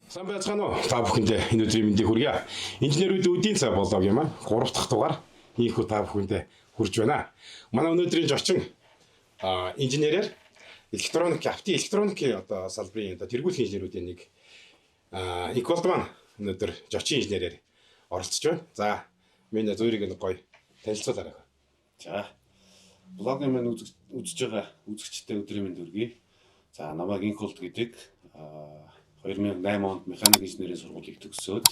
Сайн байцгаана уу? Та бүхэндээ энэ өдрийн мэндийг хүргье. Инженерүүд үдийн цаг болоогийн маань 3 дахь дугаар ийхүү та бүхэндээ хүрж байна. Манай өнөөдрийн зочин инженерээр автын электроникийн салбарын тэргүүлэх инженерүүдийн нэг Николдман өнөөдөр зочин инженерээр оролцож байна. За, миний зөөрийг нэг гоё танилцуулаарай. За, блогийн маань үзэж байгаа үзэгчтэй өдрийн мэнд хүргэе. За, намайг Инколд гэдэг 2008 онд механик инженерийн сургуулийг төгсөөд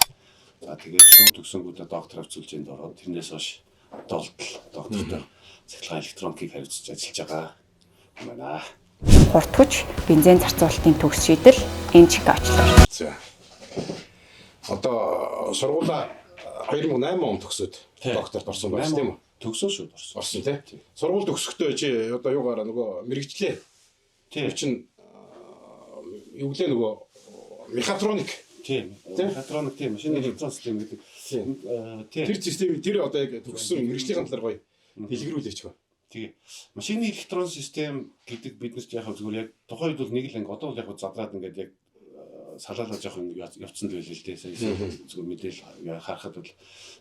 за тэгээд шууд төгсөнгүүтээ доктор авчулжинд ороод тэрнээс хойш одоо доктортой цахилгаан электроникийг хариуцж ажиллаж байгаа юм байна. Хурдгуч бензин зарцуулалтын төгс шийдэл энжиг ачлаа. За. Одоо сургуулаа 2008 онд төгсөөд докторт орсон байж тийм үү? Төгсөө шүү орсон тийм. Сургууль төгсөхдөө чи одоо юугаараа нөгөө мэрэгчлээ. Тийм чинь юу гэлээ нөгөө мехатроник тийм мехатроник тийм машины электрон систем гэдэг тэр систем тэр одоо яг төгссөн мэрэгжлийн талаар гоё дэлгэрүүлээч ба. Тэгээ машины электрон систем гэдэг биднэрт яг зүгээр яг тухайн үед бол нэг л анги одоо бол яг задраад ингээд яг салаалаа жоохон явцсан л байлээ л дээ. Зүгээр мэдээл харахад бол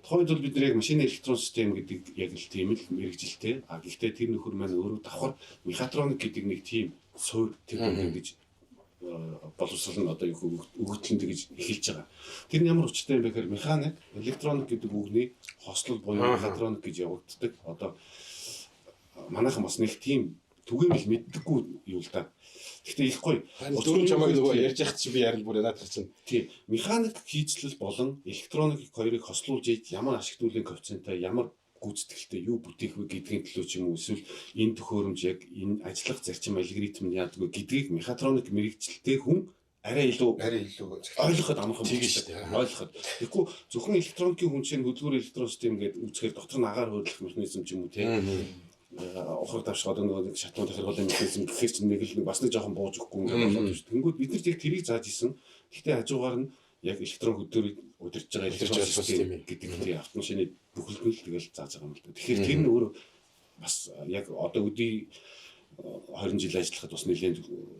тухайн үед бол бид нэр яг машины электрон систем гэдэг яг л тийм л мэрэгжилтэй. Гэхдээ тэр нөхөр маань өөрөө давхар мехатроник гэдэг нэг тийм суур тэр ингэж боловсрол нь одоо өгөгдлөнд гэж эхэлж байгаа. Тэр нь ямар учиртай юм бэ гэхээр механик, электроник гэдэг үгний хослол буюу мехатроник гэж явагддаг. Одоо манайхан бас нэг тийм түгээмэл мэддэггүй юу л да. Гэхдээ их гоё. Дөрөв чамайг нөгөө ярьж яхад чи би ярил бүр наадах чинь. Тийм. Механик хийцлэл болон электроник хоёрыг хослуулж ийж ямар ашиглуулын коэффициенттай ямар гүйцэтгэлтэй юу бүтээх вэ гэдгийн төлөө ч юм уу эсвэл энэ төхөөрөмж яг энэ ажиллах зарчим алгоритм нь яадаг вэ гэдгийг мехатроник мэрэгчлэлтэй хүн арай илүү ойлгоход амархан тийм шүү дээ. Ойлгоход. Тэгэхгүй зөвхөн электроникийн хүн чинь хөдөлгүүр электрон систем гэдэг үзэхээр дотор нь агаар хөөрлөх механизм ч юм уу тийм ухар давшгаад нэг шатуун захиргаалын механизм гэхээр чинь нэг л бас нэг жоохон бууж өгөхгүй юм болоод шүү. Тэнгүүд бид нар яг тэрийг зааж исэн. Гэхдээ хажуугаар нь яг электрон хөдөлгөөрийг удирдах байгаа электрон систем гэдэг тийм автомашины бүхэлдэл тэгэл зааж байгаа юм л да. Тэгэхээр тэр нь өөрөө бас яг одоо өдий 20 жил ажиллахад бас нэлээд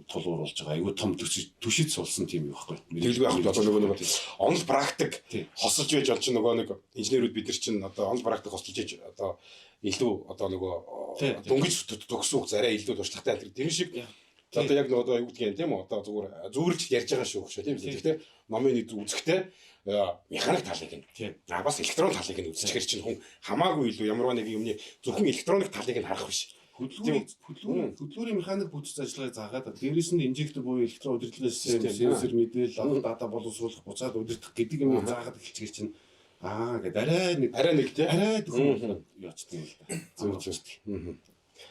тулгуур болж байгаа. Айгүй том түшиж суулсан тийм юм байхгүй. Тэгэлгүй авах одоо нөгөө онл практик хосолж байж болж нөгөө нэг инженерүүд бид нар чинь одоо онл практик хосолж иж одоо илүү одоо нөгөө дөнгөж төгсөх зарай илүү туршлагатай аль тэр шиг одоо яг нөгөө юу гэдгийг тийм үү одоо зүгээрж ярьж байгаа шүү хөшөө тийм үү. Гэхдээ номын нэг үзэхдээ механик талыг нь бас электрон талыг нь үзчихэр чинь хүн хамаагүй илүү ямарваа нэг юмны зөвхөн электроник талыг нь харах биш. Хөдөлгүүрийн механик бүтц ажиллагааг заагаад дээрээс нь инжектор буюу электрон удирдлагын систем, сенсор мэдээлэл, дата боловсруулах, буцаад удирдах гэдэг юм заагаад эхэлчихэр чинь арай нэг тийм яачдаг юм л да. Зөв.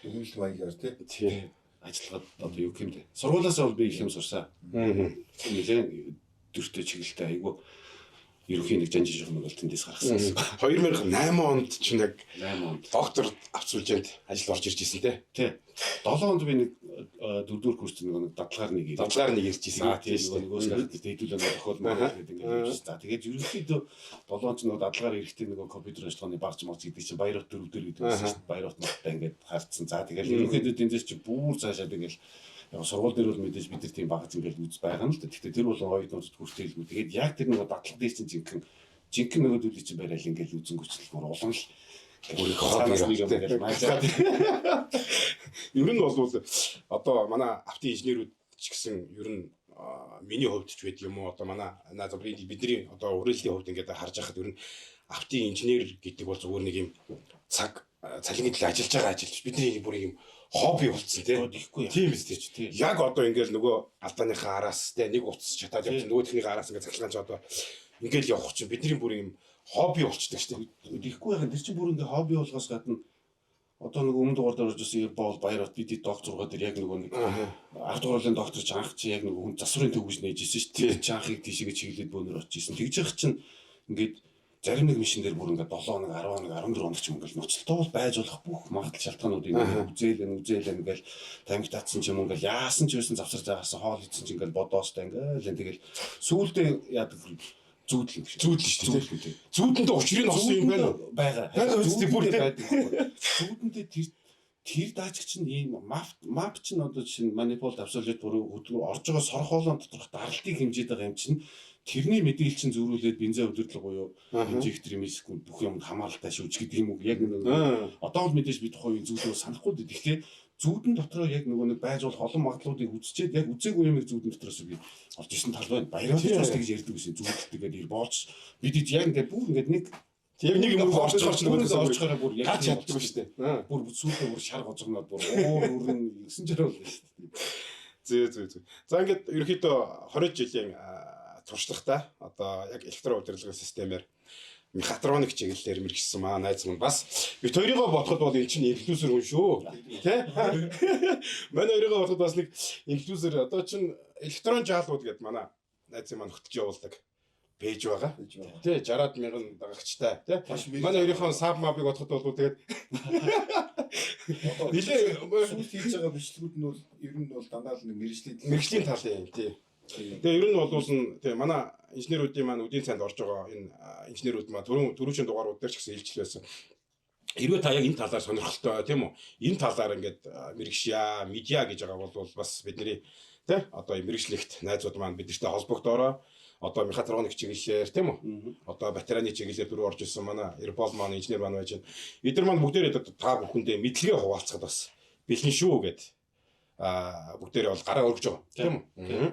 Үйл маягаар тийм ажиллагаад одоо юу юм бэ? Сургуулиас бол би их юм сурсан. Нэлээд дөрөвтэй чиглэлтэй айгу ерөнхийн нэг жанжиж жоох нэг бол тэндээс гаргасан. 2008 онд ч нэг 8 онд доктор авцуулжэнд ажил орж ирж ирсэн тий. 7 онд би нэг 4-р курст нэг дадлагаар нэг ирж ирсэн. Тийм нөгөөс гараад хэдүүлээ тохиол маа гэдэг ингээд ирж. За тэгээд ерөнхийдөө 7 онд ч нэг дадлагаар ирэхдээ нэг компьютер ажиллагааны багж моц гэдэг чинь Баярот 4 дээр гэдэг байсан шүү дээ. Баярот мартаа ингээд хардсан. За тэгээд ерөнхийдөө тэндээс чи бүр цаашаа тэгэл сургууль дээр бол мэдээж бид нар тийм багц ингээд үз байгаа юм л да. Гэхдээ тэр бол оюутнууд хүртээлгүй. Тэгээд яг тэр нэг дадлаг дээр чинь жинхэнэ нөгөөдөл чинь барайл ингээд үзэнгүүцэл бүр улам л өөрийг хооноос нэг юм гэж маажаад. Ер нь бол одоо манай автын инженерүүд ч гэсэн ер нь миний хувьд ч байд юм уу одоо манай бидний одоо үрэлтийн хувьд ингээд харж байхад ер нь автын инженер гэдэг бол зүгээр нэг юм цалингийн төлөө ажиллаж байгаа ажил. Бидний бүр юм хобби болцсон тийм биз дээ. Яг одоо ингээл нөгөө алдааныхаа араас нэг утас чатаад явчихсан нөгөөхний араас ингээд цахилгаанч одоо ингээл явах чинь бидний бүр юм хобби болчдөг шүү дээ. Тэгэхгүй яхан тэр чинь бүр ингээ хобби болгоос гадна одоо нэг өмнө дугаар дээр орж ирсэн бол Баярот бид доктор 6 дээр яг нөгөө нэг 10 дугаарын доктор ч анх чи яг нөгөө хүн засварын төвөж нээжсэн шүү дээ. Тэр анхыг тийшээ чиглээд бөөнөр очиж исэн. Тэгж явах чинь ингээд зарим нэг машин дээр бүр ингээд 7 хоног 10 хоног 14 хоног ч юм ингээл ноцтой бол байж болох бүх магадлал шалтгаанууд ингээд үзээлэн ингээл тамхи татсан ч юм ингээл яасан ч байсан завсар заагасан хоол идсэн ч ингээл бодоостой ингээл тэгэл сүүлдээ яадаг зүүдлэн шүү дээ. Зүүдэндээ учрыг олсон юм байна уу? Байгаа. Байдаг. Зүүдэндээ тэр даачиг чинь ийм map чинь одоо чинь manifold absolute хөдөлгөөр орж байгаа сорхоолон доторх даралтыг хэмжиж байгаа юм чинь тэрний мэдээлэл чинь зөрүүлээд бензин удирдлага буюу инжектор эмисгүй бүх юмд хамааралтай шүүж гэдэг юм уу? Яг нэг одоо л мэдээж би тухайн үеийн зүйлөө санахгүй дээ. Гэхдээ зүүдэн дотроо яг нөгөө нэг байж болох олон магадлалуудыг үзчихэд яг үзээгүй юмыг зүүдэн дотроос би олж исэн тал байна. Баяраа ч тэгж ярьдаг гэсэн зүүдэлтэйгээд ир боолч бид яг ингээд бүр ингээд нэг яг нэг юм орчгоорч нөгөө орчгороо бүр яг чаддаг шүү дээ. Бүр сүүлдээ бүр шар гожгоноод бүр өөрн 9 жирэл болно шүү дээ. Зөө. За ингээд ерөөхдөө 20 жилийн туршлагатай одоо яг электрон удирдлагын системээр мехатроник чиглэлээр мэргэжсэн маа найз минь бас бид хоёрыгоо бодоход бол эн чинь инфлюенсер хүн шүү. Тэ? Манай хоёрыгоо бодоход бас нэг инфлюенсер одоо чинь электрон жаалууд гэдэг манай найз маань хөтлж явуулдаг пэйж байгаа. Тэ 60,000 дагагчтай тэ. Манай хоёрынхоо саб мабыг бодоход бол тэгээд нилээ сүүлд хийж байгаа бичлэгүүд нь бол ер нь бол дандаа л нэг мэргэжлийн тал юм тий. Тэгээ ер нь бол тий манай инженеруудын маань үдийн цанд орж байгаа энэ инженерүүд маань түрүүчийн дугаарууд дээр ч гэсэн хэлж байсан. Хэрвээ та яг энэ талаар сонирхолтой тийм үү? Энэ талаар ингээд мэргэжья, медиа гэж байгаа бол бас бидний тий одоо мэргэжлэгт найзууд маань бидэртэй холбогдоороо одоо мехатроник чиглэлээр тийм үү? Одоо батарейны чиглэлээр дөрөв орж ирсэн манай Эрбол маань инженер маань байж байна. Эдгээр маань бүгдээрээ та бүхэндээ мэдлэгээ хуваалцахад бас бэлэн шүү гэд бүгдээрээ бол гараа өргөж байгаа тийм үү?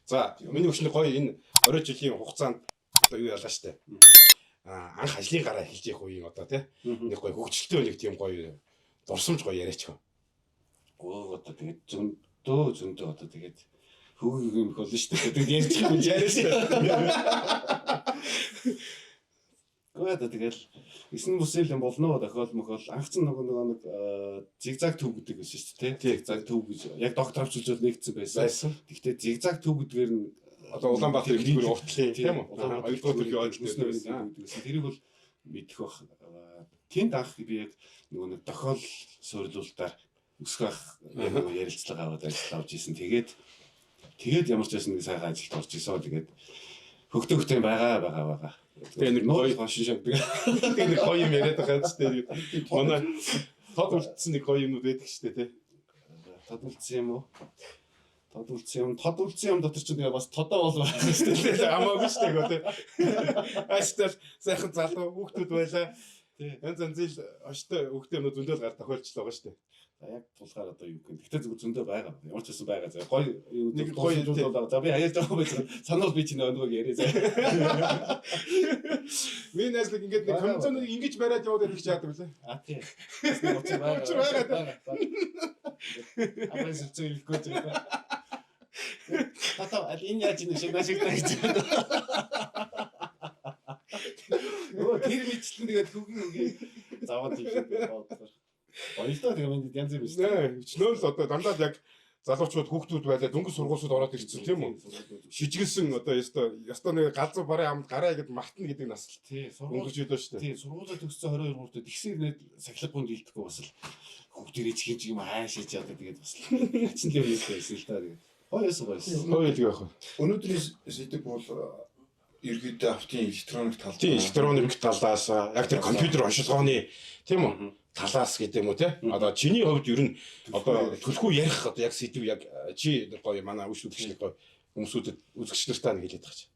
За миний өчнө гоё энэ 20 жилийн хугацаанд одоо юу ялаа штэ. Анх ажлын гараа эхэлж явах үеийн одоо тийм нэг гоё хөгжилтэй нэг тийм гоё дурсамж гоё яриач хөө. Гоо одоо тэгээд зөндөө одоо тэгээд хөөг юм болно шүү дээ. Тэгээд ярьж байгаа юм яриа шүү. Гоо тэгэл 9 бүсэл юм болно тохиол мөхөл анхцсан нэг зигзаг төв гэдэг байсан шүү дээ. Зигзаг төв гэж яг доктор авчилж нэгдсэн байсан. Гэхдээ зигзаг төв гэдгээр нь одоо Улаанбаатар хэлбэр уртлын тийм үү? Хоёрдугаар төрлийн ойлголт байсан. Тэрийг бол мэдэх бах. Тэнд анх би яг нөгөө нэг тохиол суйрлуулалтаар өсгөх ярилцлага аваад ажиллаж исэн. Тэгээд ямар ч байсан нэг сайхан ажилд орж исэн. Тэгээд хөгтөөхтэй байгаа. Тэгээ нэг гоё хошин шагдаг. Тэгээ нэг гоё юм яриад байгаа ч тийм. Манай тод үлдсэн нэг гоё юмнууд байдаг шүү дээ тий. Тод үлдсэн юм уу? Тод үлдсэн юм дотор ч тэгээ бас тодоо бол байна шүү дээ. Амаагүй шүү дээ гоо тий. Ааштай сайхан залуу хүүхдүүд байлаа. Тий. Янз ил очтой хүүхдээ өнөө зөндөл гар тохиолчлоо байгаа шүү дээ. За яг тулгаар одоо юу гэх юм. Гэхдээ зөв зөндөө байгаа. Ямар ч байсан байгаа. За гоё нэг гоё зүйл болоо. За би хаяаж байгаа байж санал би чинь өнгөг яриа заа. Миний найзлаг ингээд нэг компьютерыг ингэж бариад яваад ирэх чаадаг үлээ. Тийм. Бас нэг байгаа. Аваа зөв ирэхгүй зөө. Тата энэ яаж нэг шиг машигтай гэж. Оо тэр мэтлэн тэгээд хүүгийн заваад юм шиг бодлоо. Баярлалаа тэгээд янз бүр шүү. Өчнөө л одоо дандаа яг залуучууд хүүхдүүд байлаа дөнгөж сургуулиуд ороод ирсэн тийм үү? Шижгэлсэн одоо ёстой нэг галзуу бараа амд гараа гэд мартна гэдэг нас л тий өнгөрч идэв шүү дээ. Тий сургуулиуд төгссөн 22 хүртэл тэгсэр нэг сахилгын дийлдэхгүй бас л хүүхдэрээ чихэж юм хаашиж яадаг тэгээд бас л хачин л юм байсан л та тэгээд гоё л яах вэ? Өнөөдрийн сэдв бол ерөөдөө автын электроник тал. Тийм электроник талаас яг тэр компьютер оншилгооны тийм үү? Талаас гэдэг юм уу те? Одоо чиний хувьд ер нь одоо төлхөө ярих одоо яг сэдв яг чи гоё манай үйлчлэгч гоё хүмүүсүүдэд үзэгчнэртэй нэг хэлээд байгаа чи.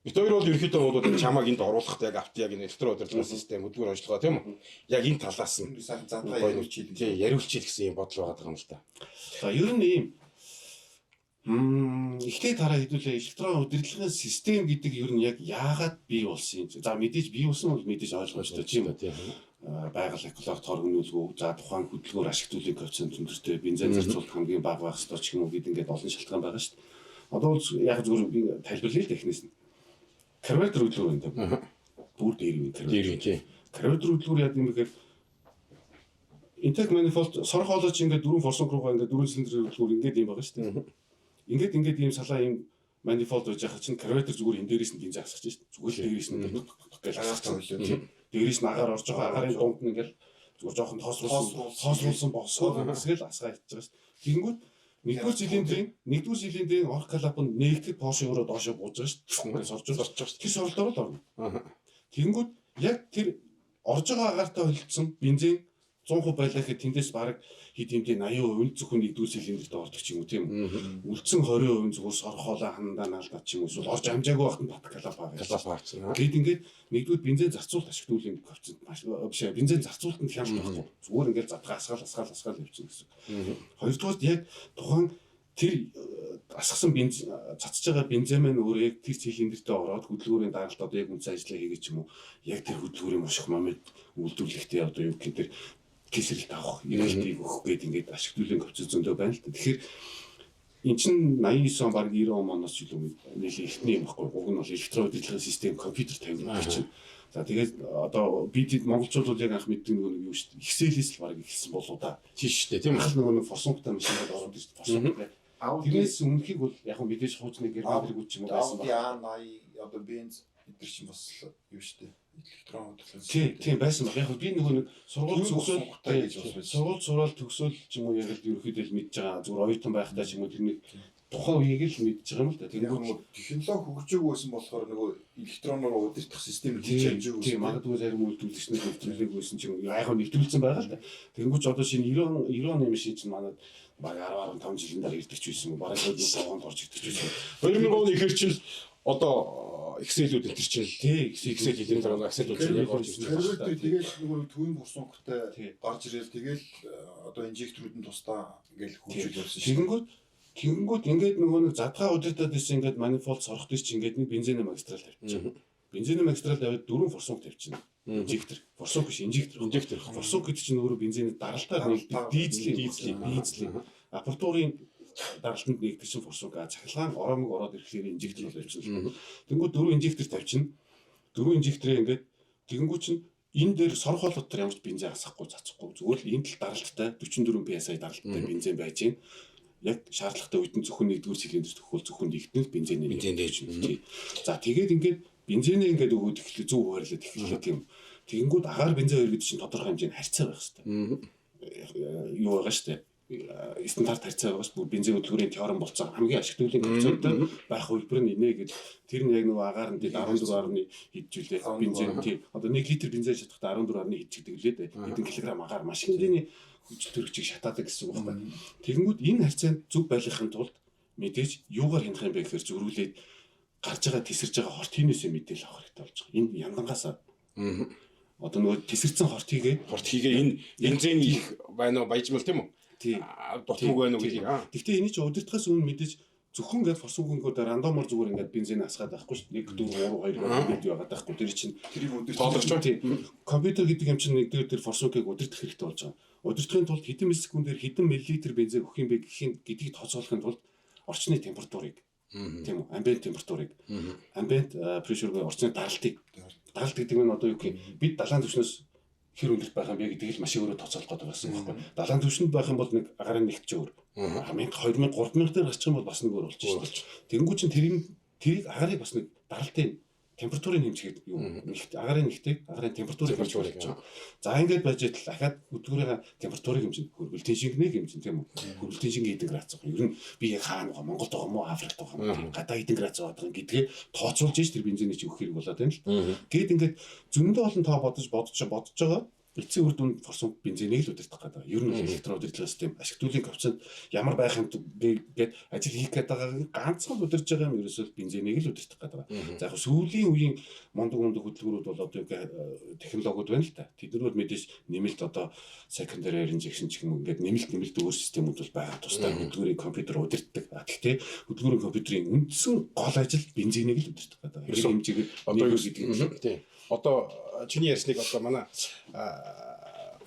Бид хоёр бол ерөөхдөө бол чамааг энд оруулахад яг авт яг энэ электрон удирдлагын систем өдгөр онцлогоо тийм үү? Яг энэ талаас нь сайхан задлаа яриулчих гэсэн юм бодол байгаа юм л та. За ер нь ийм ихтэй тараа хэдүүлээ электрон удирдлагын систем гэдэг ер нь яг яагаад бий болсон юм. За мэдээж бий болсон бол мэдээж ойлгомжтой тийм үү? Байгаль экологи хоригнуулгүй за тухайн хөдөлгөөр ашиглуулах коэффициент өндөртэй бензин зарцуулалт хамгийн бага байх ёстой ч юм уу гэдэг ингээд олон шалтгаан байгаа шүү дээ. Одоо бол яг зөвхөн би тайлбарлая л технээс нь. Карбюратор хөдөлгөөр энэ бүр дээр юм карбюратор. Карбюратор хөдөлгөөр яа гэм бэхээр intake manifold сорох хоолойч ингээд 4 форсунк руугаа ингээд 4 цилиндр хөдөлгөөр ингээд юм байгаа шүү дээ. Ингээд ийм салаа ийм manifold байж байгаа чинь карбюратор зүгээр энэ дээрээс нь бензин асгаж шүү дээ. Зүгээр л дээрээс нь гэж асгаж байгаа. Дээрээс нь агаар орж байгаа агарын дунд нь ингээл зүгээр жоохон тоосруулсан босгоод хэсгэл асгаа хийж байгаа шүү. Тэгэнгүүт нэгдүгээр жилийн орх клап нь нэгтгэд поши өрөө доошоо бууж байгаа шүү. Сорж байгаа шүү. Тэр сорлоор л орно. Тэгэнгүүт яг тэр орж байгаа агаартай холилдсон бензин 100% байлаа гэхэд тэндээс баг хэд хэмтэй 80% зөвхөн нэгдүгээр цилиндрт ордог ч юм уу тийм үү. Үлдсэн 20% зүгээр сорхоолоо хандаа наалдаад ч юм уу эсвэл орж амжаагүй байхад нь калапаа Калапаа. гээд ингээд нэгдүгээр бензин зарцуулалт ашиглуулын коэффициент маш биш бензин зарцуулалтанд хяналт байхгүй. Зүгээр ингээд задгаа асгаал явчихсан гэсэн. Хоёрдугаар яг тухайн тэр асгасан бензин цацж байгаа бензин маань өөрөө яг тэр цилиндртээ ороод хөдөлгөөрийн даралт одоо яг үнцэн ажиллаа хийгээ ч юм уу яг тэр хөдөлгөөрийн мушх момент үйлдвэрлэхдээ одоо юу гэх тэр кэсрэлт авах эргэлтийг өгөх гээд ингээд ашиглуулын коэффициент зөндөө байна л та. Тэгэхээр эн чинь 89 он баг 90 оноос ч илүү нэлээд ихний юм баггүй. Уг нь бол электрон удирдлагын систем компьютер тавьдаг чинь. За тэгээд одоо бид монголчууд бол яг анх мэддэг нэг юу шүү дээ. Excel-ээс л баг эхэлсэн болоо да. Тийш шүү дээ тийм үү. Нэг форсунктай машинууд ороод ирсэн форсунктай. Тэрнээс өмнөхийг бол яг нь мэдээж хуучны гэрмэлгүй ч юм уу байсан байна. А80 одоо бенз эдгэр чинь бас юу шүү дээ. Электрон удирдлагын тийм байсан баг. Яг би нэг сургууль сураад төгсөөл ч юм уу яг л ерөөхдөө л мэдж байгаа. Зүгээр оюутан байхдаа ч юм уу тэрний тухайн үеийг л мэдж байгаа юм л да. Тэгвэл технологи хөгжөөг байсан болохоор нөгөө электроноор удирдах систем хийж амжаагүй. Тийм магадгүй зарим үйлдвэрлэгчнүүд нэвтрүүлэг байсан ч юм уу. Яг нь нэвтрүүлсэн байгаа л да. Тэнгүүч одоо шинэ 90 оны машин чинь манад баг 10-15 жилийн дараа ирдэг ч байсан юм. Бараг 2005 онд орж ирдэг ч байсан. 2000 оны ихэр чинь одоо Excel-үүд энэ чинь Excel хийх дараа Excel-үүд чинь яг орж ирсэн. Тэгээд нөгөө төвийн форсунктай гарч ирэл тэгэл одоо инжекторууд нь тусдаа ингээл хөгжүүлсэн шүү. Тэгэнгүүт ингээд нөгөө нэг задгаа удирдаад ирсэн ингээд манифолд сорох дэс чинь ингээд нэг бензиний магистрал тавьчихсан. Бензиний магистрал тавиад 4 форсунк тавьчихсан. Инжектор. Форсунк биш инжектор. Форсунк гэдэг чинь өөрөө бензиний даралтаар нэгддэг дизелийн аппаратурын даралтанд нэгдэх чинь форсунк цахилгаан ороомог ороод ирэхлээр инжектор бол явчихсан. Тэнгүүд 4 инжектор тавьчихна. 4 инжекторыг ингээд тэгэнгүүт чинь энэ дээр сорхол дотор ямар ч бензин асахгүй цацахгүй зүгээр л энэ тал даралттай 44 psi даралттай бензин байж гин. Яг шаардлагатай үед нь зөвхөн нэгдүгээр цилиндр төгөөл зөвхөн нэгднэл бензин дээж байна. За тэгээд ингээд бензинээ ингээд өгөөд эхлэх зөв хуваарлаад эхлэх тийм. Тэгэнгүүт агаар бензин хоёр гэдэг чинь тодорхой хэмжээний харьцаа байх хэрэгтэй. Юу байгаа шүү дээ. Стандарт харьцаа байгаа шүү. Бензин хөдөлгөөний теорем болцсон хамгийн ашиглуулын коэффициенттэй байх хувилбар нь инээ гэж тэр нь яг нөгөө агаар нь 14.1 хэджүүлээ бензин тийм. Одоо 1 литр бензин шатахдаа 14.1 хэдчихдэг лээ дээ. Хэдэн килограмм агаар маш хэмжээний хүчтэй шатаадаг гэсэн үг байна. Тэгэнгүүт энэ харьцаанд зөв байлгахын тулд мэдээж юугаар хянах юм бэ гэхээр зөрүүлээд гарч байгаа тесэрж байгаа хортынээс мэдээлэл авах хэрэгтэй болж байгаа. Энэ яндангаас одоо нөгөө тесэрсэн хортыг энэ бензин их байна уу баяжмал тийм үү? Тийм. Дутмаг байна уу гэдэг. Гэхдээ энэ чинь удирдахаас өмнө мэдээж зөвхөн ингээд форсункуудаар рандомор зүгээр ингээд бензин асгаад байхгүй шүү дээ. 1 4 3 2 гэдэг байгаад байхгүй. Тэр чинь тэрийг тоолгоч тийм. Компьютер гэдэг юм чинь нэгдүгээр тэр форсункыг удирдах хэрэгтэй болж байгаа. Удирдахын тулд хэдэн миллисекундээр хэдэн миллилитр бензин өгөх юм бэ гэдгийг тооцоолохын тулд орчны температурыг тийм үү амбиент температурыг амбиент прешергүй орчны даралтыг даралт гэдэг нь одоо юу гэх бид далайн түвшнээс хэр өндөрт байх юм бэ гэдгийг л маш өөрөө тооцоолох гэдэг байсан байхгүй. Далайн түвшинд байх юм бол нэг агарын нэгт ч өөр. 1000 2000 3000 дээр гарчих юм бол бас нэг өөр болж шүү дээ. Тэгэнгүүт чинь тэрийг агарыг бас нэг даралтын температурын хэмжээгээр юу агарын нэгтэй агарын температурыг хэмжүүлж байгаа. За ингээд байж тал дахиад өдгөрийн температурыг хэмжинэ. Хөрвөлтийн шингэнийг хэмжинэ тийм үү? Хөрвөлтийн шингээ хэдэн градус вэ? Ер нь би хаана байгаа Монголд байгаа юм уу Африкт байгаа юм уу? Гадаа хэдэн градус байгаа гэдгээ тооцоолж ийж тэр бензиний чи өгөх хэрэг болоод байна л. Гээд ингээд зөндөө олон тоо бодож байгаа. Эцсийн үр дүнд форсунк бензинийг л удирдах гэдэг. Ер нь электрон удирдлагын систем ашиглуулын коэффициент ямар байх юм гээд ажил хийх гэдэг байгааг ганцхан удирж байгаа юм ерөөсөө бензинийг л удирдах гэдэг. За яг сүүлийн үеийн мундаг хөдөлгөөрүүд бол одоо технологиуд байна л та. Тэднэр бол мэдээж нэмэлт одоо secondary air injection гэх юм ингээд нэмэлт өөр системүүд бол байгаа тусдаа хөдөлгөөрийн компьютер удирддаг. Гэхдээ хөдөлгөөрийн компьютерийн үндсэн гол ажил бензинийг л удирдах гэдэг. Тэр хэмжээгээр одоо юу гэдэг юм тийм. Одоо чиний ярьсныг одоо манай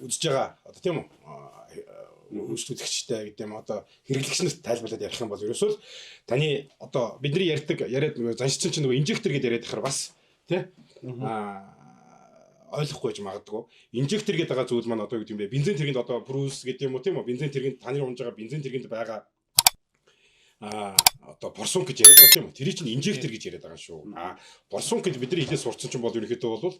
үзэж байгаа одоо тийм үү үйлчлэгчтэй гэдэг юм одоо хэрэглэгчнэрт тайлбарлаад ярих юм бол ерөөсөө таны одоо бидний яриад заншсан чинь нөгөө инжектор гэдээ яриад байхаар бас тий ойлгохгүй байж магадгүй инжектор гэдэг байгаа зүйл маань одоо юу гэдэг юм бэ бензин тэргэнд одоо брус гэдэг юм уу тийм үү бензин тэргэнд таны унж байгаа бензин тэргэнд байгаа одоо форсунк гэж яриад байгаа тийм үү тэр чинь инжектор гэж яриад байгаа шүү форсунк гэж бидний хэлээ сурцсан чинь бол ерөнхийдөө бол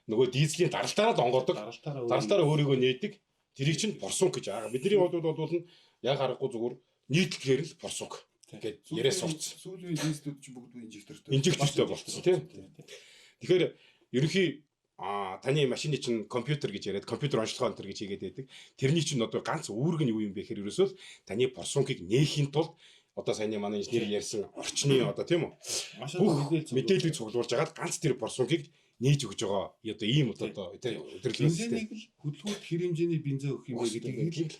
нөгөө дизелийн даралтаараа л онгордог. Даралтаараа өөрийгөө нээдэг. Тэрийг чинь форсунк гэж байгаа. Бидний бодвол яг харахгүй зүгээр нийтлэхээр л форсунк гэж яриа сурцсан. Сүүлийн дизелүүд чинь бүгд инжектортой. Инжектортой болчихсон тийм. Тэгэхээр ерөнхий таны машины чинь компьютер гэж яриад компьютер онцлогоо өнтер гэж хийгээд байдаг. Тэрний чинь одоо ганц үүрэг нь юу юм бэ гэхээр ерөөсөө таны форсункийг нээхийн тулд одоо саяны манай инженер ярьсан орчны одоо тийм үү бүх мэдээллийг цуглуулж агаад ганц тэр форсункийг нээж өгж байгаа одоо ийм одоо бензинийг л хөдөлгөөд хэр хэмжээний бензин өгөх юм бэ гэдгийг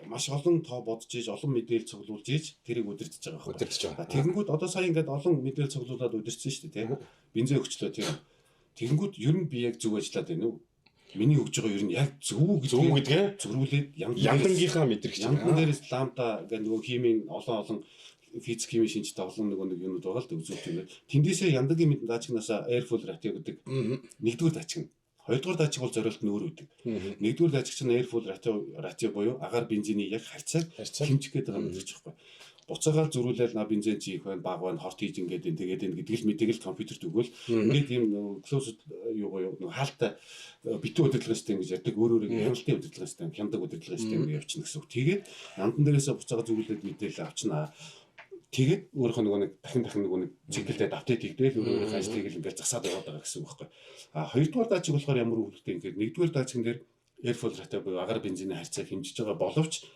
маш олон тоо бодож ийж олон мэдээлэл цуглуулж ийж тэрийг удирдах байгаа байна. Удирдах байгаа. Тэгэнгүүт одоо сая ингээд олон мэдээлэл цуглуулад удирдсан шүү дээ тийм. Бензин өгчлөө тийм. Тэгэнгүүт ер нь би яг зөв ажиллаад байна уу? Миний өгж байгаа ер нь яг зөв гэдгээ зөрүүлээд яндангийнхаа мэдрэгч. Яндан дээрээс ламда гэдэг нөгөө химийн олон физик химийн шинжтэй олон нэг юмуд байгаа л да үзүүлж байна. Тэндээсээ яндагийн мэд датчигнасаа airflow ratio гэдэг нэгдүгээр датчиг. Хоёрдугаар датчиг бол зориулт нь өөр үүдэг. Нэгдүгээр датчиг чинь airflow ratio буюу агаар бензиний яг харьцааг хэмжих гэдэг юм гэж байна. Буцаагаар зөрүүлээд на бензин чи их байна, баг байна, хорт хийж ингээд тэгээд энэ гэдэг л мэдээг л компьютерт өгвөл ингээд ийм close юу гоё хаалттай битүү удирдлагын систем гэж ярьдаг өөр хяналтын удирдлагын систем, хяндаг удирдлагын систем гэж явчихна гэсэн үг. Тэгээд яндан дээрээсээ буцаагаар зөрүүлээд мэдээлэл авчнаа. Тэгээд өөрөөх нь дахин нэг циклдээ апдейт хийгдээл өөрийнхөө ажлыг л ингээд засаад яваад байгаа гэсэн үг байхгүй. Хоёрдугаар датчиг болохоор ямар үүрэгтэй ингээд нэгдүгээр датчигн дээр airflow ratio буюу агаар бензиний харьцааг хэмжиж байгаа боловч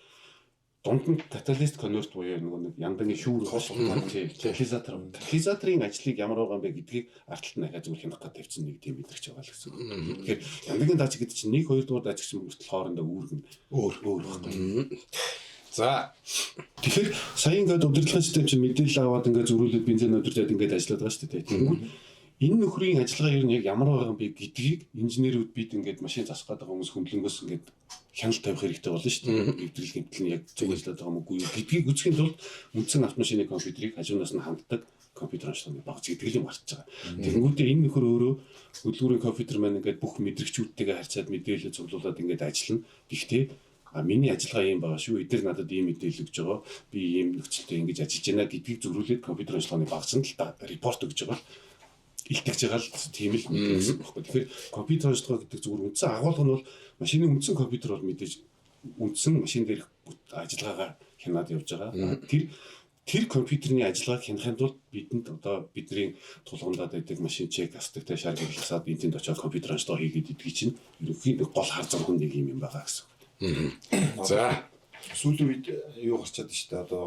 дунд нь каталист конверт буюу нэг яндагийн шүүр катализаторын ажлыг ямар байгаа юм бэ гэдгийг арталт нь ахаа зүгээр хянах гэдэг тавьсан нэг тийм мэдрэгч байгаа л гэсэн. Тэгэхээр яндагийн датчиг гэдэг чинь 1 2 дугаар датчиг чинь бүртэл хоорондоо үүрэг нь өөр байхгүй. За тэгэхээр сая ингээд удирдлагын систем чинь мэдээлэл аваад ингээд зөрүүлээд бензин удирдаад ингээд ажиллаад байгаа шүү дээ. Тэгвэл энэ нөхрийн ажиллагаа ер нь яг ямар байгаа юм бэ гэдгийг инженерүүд бид ингээд машин засах гэдэг хүмүүс хөндлөнгөөс ингээд хяналт тавих хэрэгтэй болно шүү дээ. Эвдрэл гэмтэл нь яг зөв ажиллаад байгаа юм уу гэдгийг үзэхийн тулд үндсэн автомашины компьютерийг хажуунаас нь ханддаг компьютер онцлогны багц гэдэг юм марч байгаа. Тэгэнгүүтээ энэ нөхөр өөрөө хөдөлгүүрийн компьютер маань ингээд бүх мэдрэгчүүдтэйгээ харьцаад мэдээлэл цуглуулад ингээд ажиллана. Гэхдээ миний ажиллагаа юм байгаа шүү. Эдгээр надад ийм мэдээлэл өгж байгаа. Би ийм нөхцөлтэй ингэж ажиллаж байна гэдгийг зөрүүлээд компьютер онцлогны багц нь л репорт өгж байгаа. Илтгэж байгаа л тийм л мэдээлэл багхгүй. Тэгэхээр компьютер онцлогоо гэдэг зүгээр үндсэн агуулга нь бол машины үндсэн компьютер бол мэдээж үндсэн машин дээрх ажиллагаагаа хянаад явж байгаа. Тэр компьютерний ажиллагааг хянахын тулд бидэнд одоо бидний тулгамдаад байдаг машин чек астагтай шар гэрлэсаад энд очиод компьютер онцлогоо хийгээд идэх чинь ерөнхийдөө гол хар замхан нэг юм байгаа гэсэн. За сүүлийн үед юу гарчаад шүү дээ. Одоо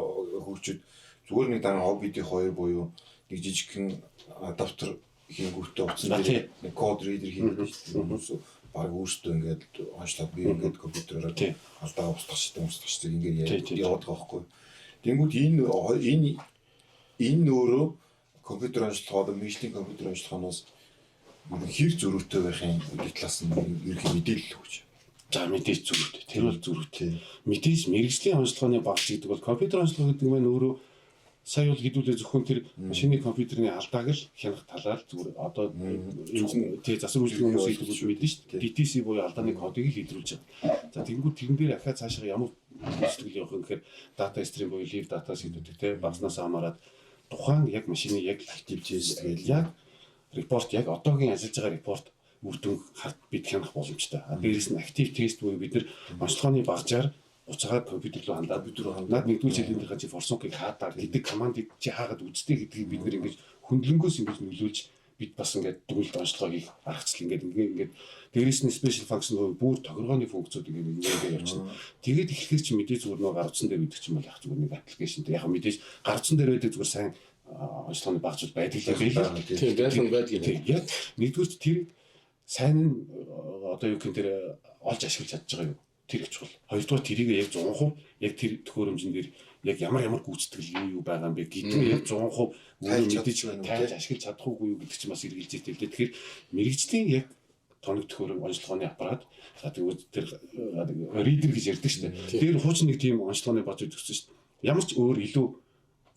хөгжүүд зүгээр нэг дараа хоббидийн хоёр буюу нэг жижигхэн адаптер хийгүүтээ утсан дээр нэг код ридер хийгээд шүү дээ. Баг өөртөө ингээд онцлог би ингээд компьютероор алдаа устгах ингээд яваад байгаа байхгүй. Тэнгүүд энэ өөрөө компьютер онцлогоо мэргэжлийн компьютер онцлогоноос хэр зөрүүтэй байхын талаас нь ерөнхий мэдээлэл өгч. За мэдээж зөрүүтэй. Тэр бол зөрүүтэй. Мэдээж мэргэжлийн онцлогооны багц гэдэг бол компьютер онцлого гэдэг нь өөрөө сая бол хэдүүлээ зөвхөн тэр машины компьютерний алдааг л хянах талаар зүгээр одоо тий засвар үйлдвэрлэлийн хүмүүс хэлдэг мэдэн шүү дээ. DTC буюу алдааны кодыг л илрүүлж байгаа. За тэгэнгүүт тэрэн дээр ахаа цаашаа ямар үйлчлэл явах юм гэхээр data stream буюу live data гэдэг тий багснаас хамаарат тухайн яг машины яг активчээс яг репорт яг одоогийн ажиллаж байгаа репорт үр дүн бид хянах боломжтой. Дээрээс нь актив тест буюу бид нар онцлогооны багжаар уцаагаад компьютер руу хандаад над нэгдүгээр жилийнхаа чи форсункыг хаадаа гэдэг командыг чи хаагаад үзтээ гэдгийг бид нэр ингэж хөндлөнгөөс ингэж нөлөөлж бид бас ингээд дүгнэлт онцлогоог аргачлал ингээд дээрээс нь special function бүр тохиргооны функцүүдийг ингээд явуулчихна. Тэгээд эхлэхээр чи мэдээ зүгээр нөгөө гарцсан дээр үүдэг чинь бол яг зүгээр нэг аппликейшн дээр яг мэдээж гарцсан дээр байдаг зүгээр сайн онцлогооны багцууд байдаг л байл. Тийм байдаг юм. Яг нэгдүгээр тэр сайн нь одоо юу гэх тэр олж ашиглаж чадж байгаа юу? Тэр их чухал. Хоёрдугаар тэрийг яг 100% яг тэр төхөөрөмжн дээр яг ямар гүйцэтгэл юу байгаа юм бэ гэдэг нь яг 100% өөрөө мэдээж тайлж ашиглаж чадах уугүй юу гэдэг чинь бас эргэлзээтэй л дээ. Тэгэхээр мэрэгжлийн яг тоног төхөөрөмж онцлогооны аппарат тэгвэл тэр ридер гэж ярьдаг шүү дээ. Тэр хуучин нэг тийм онцлогооны бац өгсөн шүү дээ. Ямар ч өөр илүү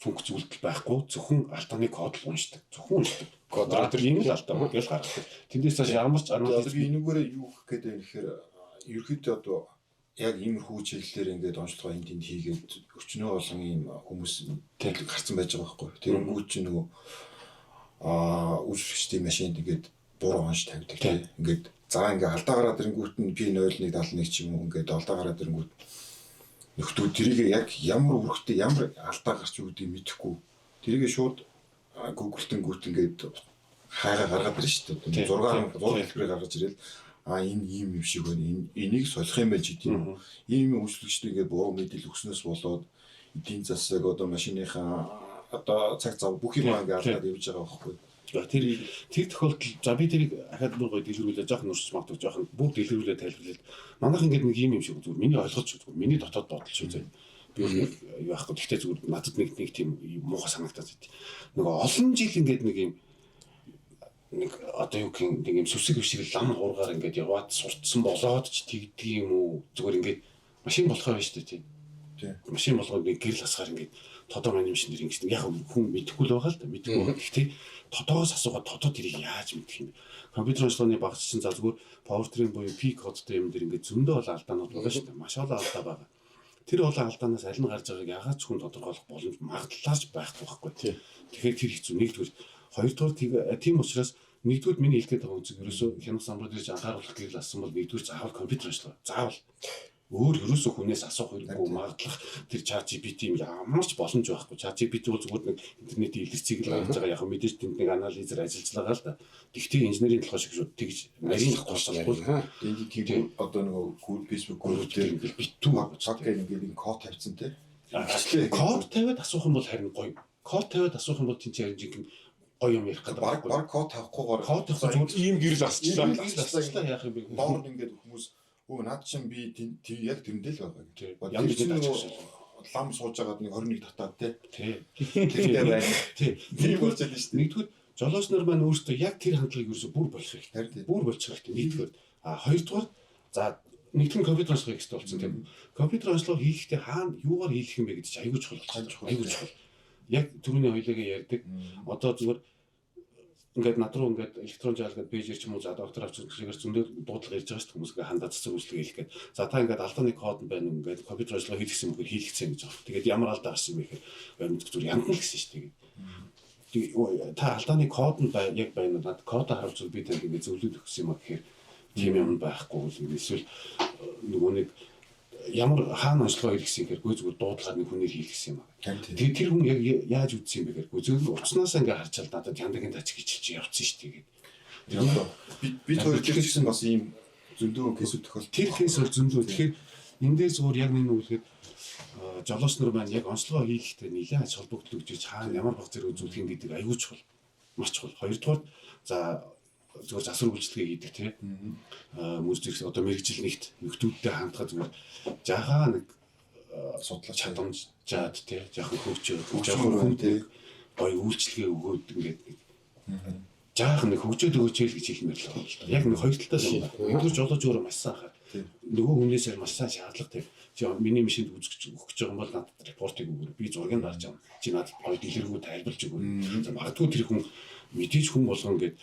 функц үйлдэл байхгүй зөвхөн алдааны код л уншдаг. Зөвхөн уншдаг. Кодоор тэр юм л алдаа гэж гаргадаг. Тэндээс цааш ямар ч энүүгээрээ юу гэх гээд байна гэхээр ерөөхдөө одоо яг иймэрхүү чиглэлээр ингээд онцлогоо энд хийгээд өчнөө болон ийм хүмүүс тайлбар гарсан байж байгаа байхгүй. Тэрэнгүүт чи нөгөө үйлчлэгчдийн машинд ингээд буруу онц тавьдаг тийм. Ингээд за ингээд алдаа гараад ирэнгүүт нь P0171 ч юм уу ингээд алдаа гараад ирэнгүүт нөхдөө тэрийг яг ямар үүрэгтэй ямар алдаа гарч юу гэдгийг мэдэхгүй. Тэрийг шууд Google-тэнгүүт ингээд хайгаа гаргаад ирж шүү дээ. 6 хэлбэрээр гаргаж ирэл энэ ийм юм шиг байна. Энийг солих юм байж гэдэг юм. Ийм үйлчлэгчтэй ингээд буруу мэдээлэл өгснөөс болоод эдийн засаг одоо машиныхаа одоо цаг зав бүх юм ингээд алдаад явж байгаа байхгүй. Тэр тохиолдолд за би тэрийг ахаад бүр гоё дэлгэрүүлээ жоохон нуршиж магадгүй жоохон бүх дэлгэрүүлээ тайлбарлаад манайх ингээд нэг юм шиг зүгээр миний ойлгож зүгээр миний дотоод бодол шүү зэ. Би нэг юу аахгүй гэхдээ зүгээр надад нэг тийм муухай санагдаад байт. Нөгөө олон жил ингээд нэг юм нэг одоо юу гэх нэг юм сүсэг бишрэл лам хуургаар ингээд яваад сурцсан болоод ч тэгдэг юм уу зүгээр ингээд машин болохоо байна шүү дээ тийм. Машин болгоод нэг гэрэл хасгаар ингээд тодор анимашн дэр ингэж яг хүн мэдэхгүй л байгаа л да мэдэхгүй. Гэхдээ тодоогоос асуугаад тодоо тэрийг яаж мэдэх юм бэ? Компьютер онцлогооны багцсан за зүгээр powertrain буюу P кодтой юм дэр ингээд зөндөө бол алдаанууд байгаа шүү дээ. Маш олон алдаа байгаа. Тэр олон алдаанаас аль нь гарч байгааг ягаад ч хүн тодорхойлох боломж магадлалч байхгүй байхгүй. Тэгэхээр тэр хэцүү нэгдүгээр хоёрдугаар тийм учраас нэгдүгээр миний хэлэх гэдэг үгс ерөөсөө хянах самбар дээр анхааруулах гэрэл ассан бол нэгдүгээр заавал компьютер онцлог. Заавал өөр ерөөсөө хүнээс асуух хэрэггүй магадлах тэр чат GPT юм ямар ч боломж байхгүй. Чат GPT бол зүгээр нэг интернетийн илэрцгийг л гаргаж байгаа яг мэдээж тэнд нэг анализер ажиллаж байгаа л да. Тэгтээ инженерийн толгой шиг шүү тэгж нарийн тусалгүй. Энд тийм одоо нөгөө Facebook групп дээр ингээд битүү цаг ингээд код тавьсан те. Код тавиад асуух юм бол харин гоё. Код тавиад асуух юм бол тийм чинь жинхэнэ гоё юм ярих гэдэг байхгүй. Баг код тавихгүйгээр код тавих ийм гэрэл асчлаа. Яах юм бэ? Доор ингээд хүмүүс наад чинь би яг тэрэндээ л байгаа гэж. Ямар ч юм лам сууж байгаад нэг 21 татаад тий. Тэртэй байна. Тий. Тийм болж байна шүү дээ. Нэгдүгээр жолоочнор маань өөрсдөө яг тэр хандлагыг ерөөсө бүр болох хэрэгтэй. Бүр болчих хэрэгтэй. Нэгдүгээр хоёрдугаар за нэгтгэн компьютер онцлог хэрэгтэй болсон тийм. Компьютер онцлог хийхдээ хаана юугаар хийх юм бэ гэдэг чинь аягүй чухал. Аягүй чухал. Яг түрүүний хоёлаагаа ярьдаг. Одоо зүгээр ингээд над руу ингээд электрон жаалгаад пэйжэр ч юм уу за доктор авч үзлэгээр зөндөө дуудлага ирж байгаа шүү дээ хүмүүс ингээд хандаад цэцэг үзлэг хийх гээд за та ингээд алдааны код нь байна ингээд компьютер онцлог хийх юм гэхээр хийлгэсэн гэж байна. Тэгээд ямар алдаа гарсан юм бэ гэхээр мэддэг зүгээр яндна гэсэн шүү дээ. Тэгээд та алдааны код нь яг байна над код харуулж би танд ингээд зөвлөд өгсөн юм а гэхээр тийм юм байхгүй эсвэл нөгөө нэг ямар хаана онцлогоо хийлгэсэн гэхээр зүгээр дуудлагаар нэг хүнээр хийлгэсэн юм а. Тэгээд тэр хүн яг яаж үзсэн юм бэ гэхээр зөвхөн уцнаасаа ингээд харчаал надад яндагийн тач гэж явцсан шүү дээ. Тэгээд бид хоёр тэгсэн бас ийм зөндөө кейсүүд тохиол. Тэр кейс бол зөндөө. Тэгэхээр энэ дээр зүгээр яг нэг үлгээд жолоочнор маань яг онцлогоо хийхдээ нэлээд ач холбогдол өгч хаана ямар баг зэрэг үзүүлэх юм гэдэг аюул чухал. Маш чухал. Хоёрдугаар за зүгээр засвар үйлчлэгээ хийдэг тийм. Мөржих одоо мэрэгжил нэгт нөхдүүдтэй хандхад зүгээр жагаа нэг судлаач чадамжаад тийм. Жаахан хөгжөө тийм. Гоё үйлчлэгээ өгөөд ингээд жаахан нэг хөгжөөд өгөөч л гэж хэлмээр л байна л да. Яг нэг хоёр талаас юм байна. Нэгдүгээр жолооч өөрөө маш сайхан. Нөгөө хүнээс маш сайн шаардлага тийм. Чи миний машинд үзэж өгч байгаа юм бол надад репортыг өгөр. Би зургийг гаргаж авна. Чи надад гоё дэлгэрэнгүй тайлбарж өгөр. Магадгүй тэр хүн мэдээж хүн болгон ингээд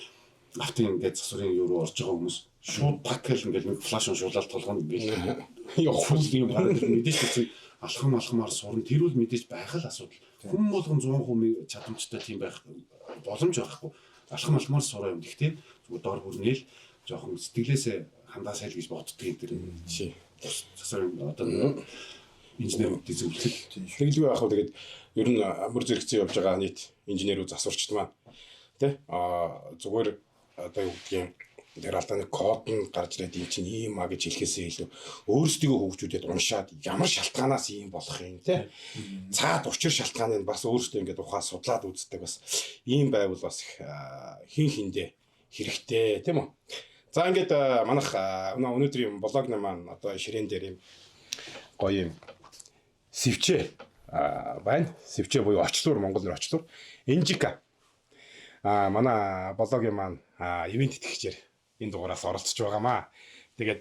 автын ингээд засварын юу руу орж байгаа хүмүүс шууд пакэл ингээд нэг флаш уншуулаад толгонд ингээд явах юм гараад мэдээж чи алхамаар сурна. Тэр үл мэдээж байх л асуудал. Хүн болгон 100% чадамжтай тийм байх боломж байхгүй. Алхамаар сураа юм. Гэхдээ зүгээр дор бүрнээл жоохон сэтгэлээсээ хандаасай л гэж боддөг юм тэр жишээ. Засварын одоо инженеруудын зөвлөл. Тэгэлгүй яах вэ? Тэгээд ер нь мөр зэрэгцээ явж байгаа нийт инженерүүд засварчд маань тэ зүгээр одоо юу гэдгийг тэр алдааны код нь гарч ирээд эн чинь ийм а гэж хэлэхээсээ илүү өөрсдөө хөгжүүлээд уншаад ямар шалтгаанаас ийм болох юм те цаад учир шалтгааныг бас өөрсдөө ингээд ухаа судлаад үздэг бас ийм байвал бас их хин хиндэ хэрэгтэй тийм үү. За ингээд манайх өнөөдрийн блогны маань одоо ширээн дээр юм гоё юм сэвчээ байна. Сэвчээ буюу очлуур монголоор очлуур Энжика манай блогийн маань ивент итгэгчээр энэ дугаараас оролцож байгаамаа. Тэгээд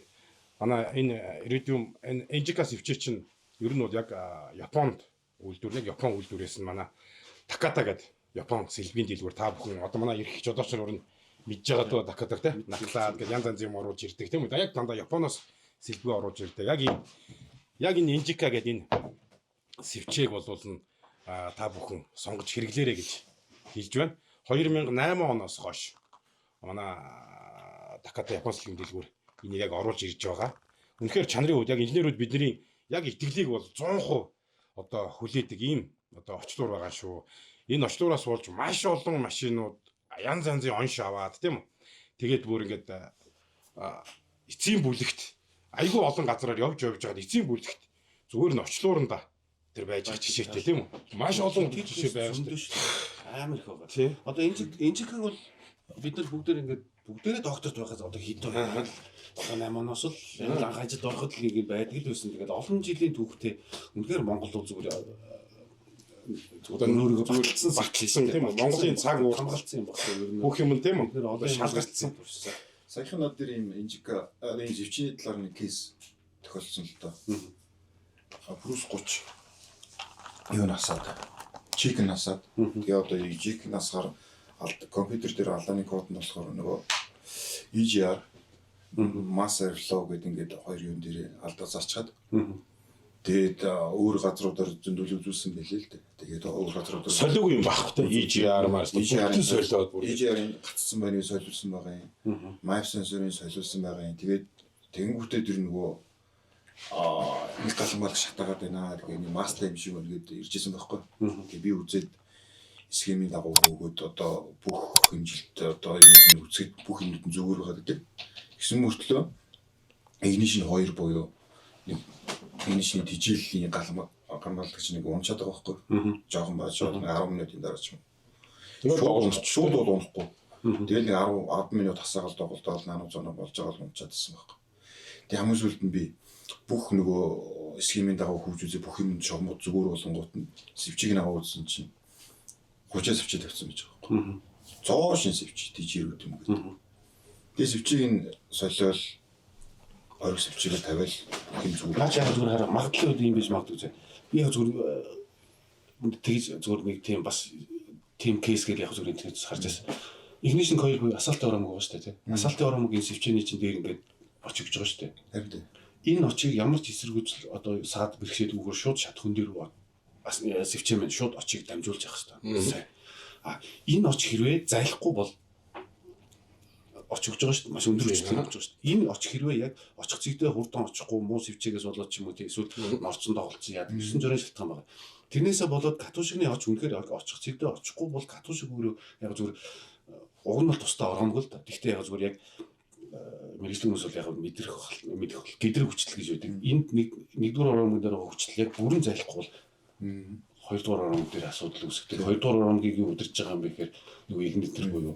манай энэ Iridium энэ Энжика сэвчээ чинь ер нь бол яг Японд үйлдвэр яг Япон үйлдвэрээс нь манай Takata гэдэг Япон сэлбийн дэлгүүр та бүхэн одоо манай эрх жолоочнор нь мэдж байгаа дөө Takata те наглаад гэж янз янзын юм оруулж ирдэг тийм үү. Яг дандаа Японоос сэлбээ оруулж ирдэг. Яг энэ Энжика гэдэг энэ сэвчээг болвол та бүхэн сонгож хэрэглээрэй гэж хэлж байна. 2008 оноос хойш манай Takata Япон сэлбийн дэлгүүр энийг яг оруулж ирж байгаа. Үнэхээр чанарын хувьд яг инженерүүд бидний яг итгэлийг бол 100% одоо хүлээдэг ийм одоо очлуур байгаа шүү. Энэ очлуураас болж маш олон машинууд янз янзын онш аваад тийм үү. Тэгээд бүр ингээд эцсийн бүлэгт айгүй олон газараар явж байгаад эцсийн бүлэгт зүгээр нь очлууранда тэр байж байгаа жишээтэй тийм үү. Маш олон жишээ байгаа шүү дээ. Амар их байгаа. Одоо энэ чихэг бол бид нар бүгдээрээ докторт байхаас одоо хэд вэ? Одоо 8 оноос л анх ажилд ороход л нэг байдаг л байсан. Тэгээд олон жилийн түүхтэй үнэхээр Монгол улс зүгээр өөрийгөө баталсан тийм үү. Монголын цаг уурт хамгаалсан юм багтаа ер нь. бүх юм тийм үү. Одоо шалгалтсан. Саяхан над дээр ийм инжика энэ живчний талаар нэг кейс тохиолдсон л доо. Брус 30 юу насаад чик насаад тэгээ одоо чик насаар компьютер дээр алдааны код нь болохоор нөгөө EGR master flow гэдэг ингээд хоёр юм дээр алдаа зарчгаад тэгээд өөр газруудаар зөндөл үзүүлсэн байлээ л дээ. Тэгээд өөр газруудаар солиог юм багхгүй EGR master солиод бүр EGR-ийн гацсан байныг солиулсан байгаа юм. Map sensor-ийн солиулсан байгаа юм. Тэгээд тэнгүүтээ тэр нөгөө нэг галмал шатаагаад байна. Тэгээд master юм шиг үнгээд иржсэн байхгүй. Тэгээд би үзээд схемийн дагуу өгөөд одоо бүх хэмжилт одоо юм үзээд бүх юмд нь зүгээр байгаа гэдэг. Гэсэн мөртлөө игнишн 2 буюу нэг игнишний тижээлийн гамбаллагч нэг унчаад байгаа байхгүй. Жохон бааж 10 минутын дараа ч юм. Тэгээд шууд унахгүй. Тэгээд нэг 10 минут хасаагаад доголдоод нануу зоноо болж байгаа л унчаад ирсэн байхгүй. Тэгээд хамгийн сүүлд нь би бүх нөгөө схемийн дагуу хөгж үзээ бүх юм шогмод зүгээр болонгууд нь сэвчийг наваа үзсэн чинь 30 сэвчээ тавьсан гэж байгаа юм. 100 шин сэвч тийжэрүүд юм гэдэг. Тэгээ сэвчийг нь солиол ориг сэвчээр тавиал хэм зүгээр. Наач яг зүгээр хараа магадлал юм биш магадгүй зэ. Би яг зүгээр тэгж зүгээр нэг тийм бас тийм кейс гээд яг зүгээр интернетээс харж байсан. Игнишн койл буюу асаалтын оромог байгаа шүү дээ тийм. Асаалтын оромогийн сэвчээний чинь дээр ингээд очиж гэж байгаа шүү дээ. Харин энэ очийг ямар ч эсэргүүцэл одоо саад бэрхшээлгүйгээр шууд шат хүн дээр сэвчээ мэн шууд очийг дамжуулж явах хэрэгтэй. Энэ оч хэрвээ зайлахгүй бол оч өгж байгаа шүү дээ. Маш өндөр хүчтэй болж байгаа шүү дээ. Энэ оч хэрвээ яг очих цэгдээ хурдан очихгүй муу сэвчээгээс болоод ч юм уу тийм эсвэл норцон доголцсон яадаг 9 жирийн шалтгаан байгаа. Тэрнээсээ болоод катушигны оч үнэхээр очих цэгдээ очихгүй бол катушиг өөрөө яг зүгээр уг нь бол тусдаа оромгүй л да. Гэхдээ яг зүгээр яг мэргэжлийн хүмүүс бол яг мэдэх гэдрэг хүчтэй гэж байдаг. Энд нэгдүгээр оромог дээр байгаа хүчтэй яг бүрэн зайлахгүй бол хоёрдугаар оромог дээр асуудал үүсгдэг. Хоёрдугаар оромгийг юу удирж байгаа юм бэ гэхээр нөгөө игнитер буюу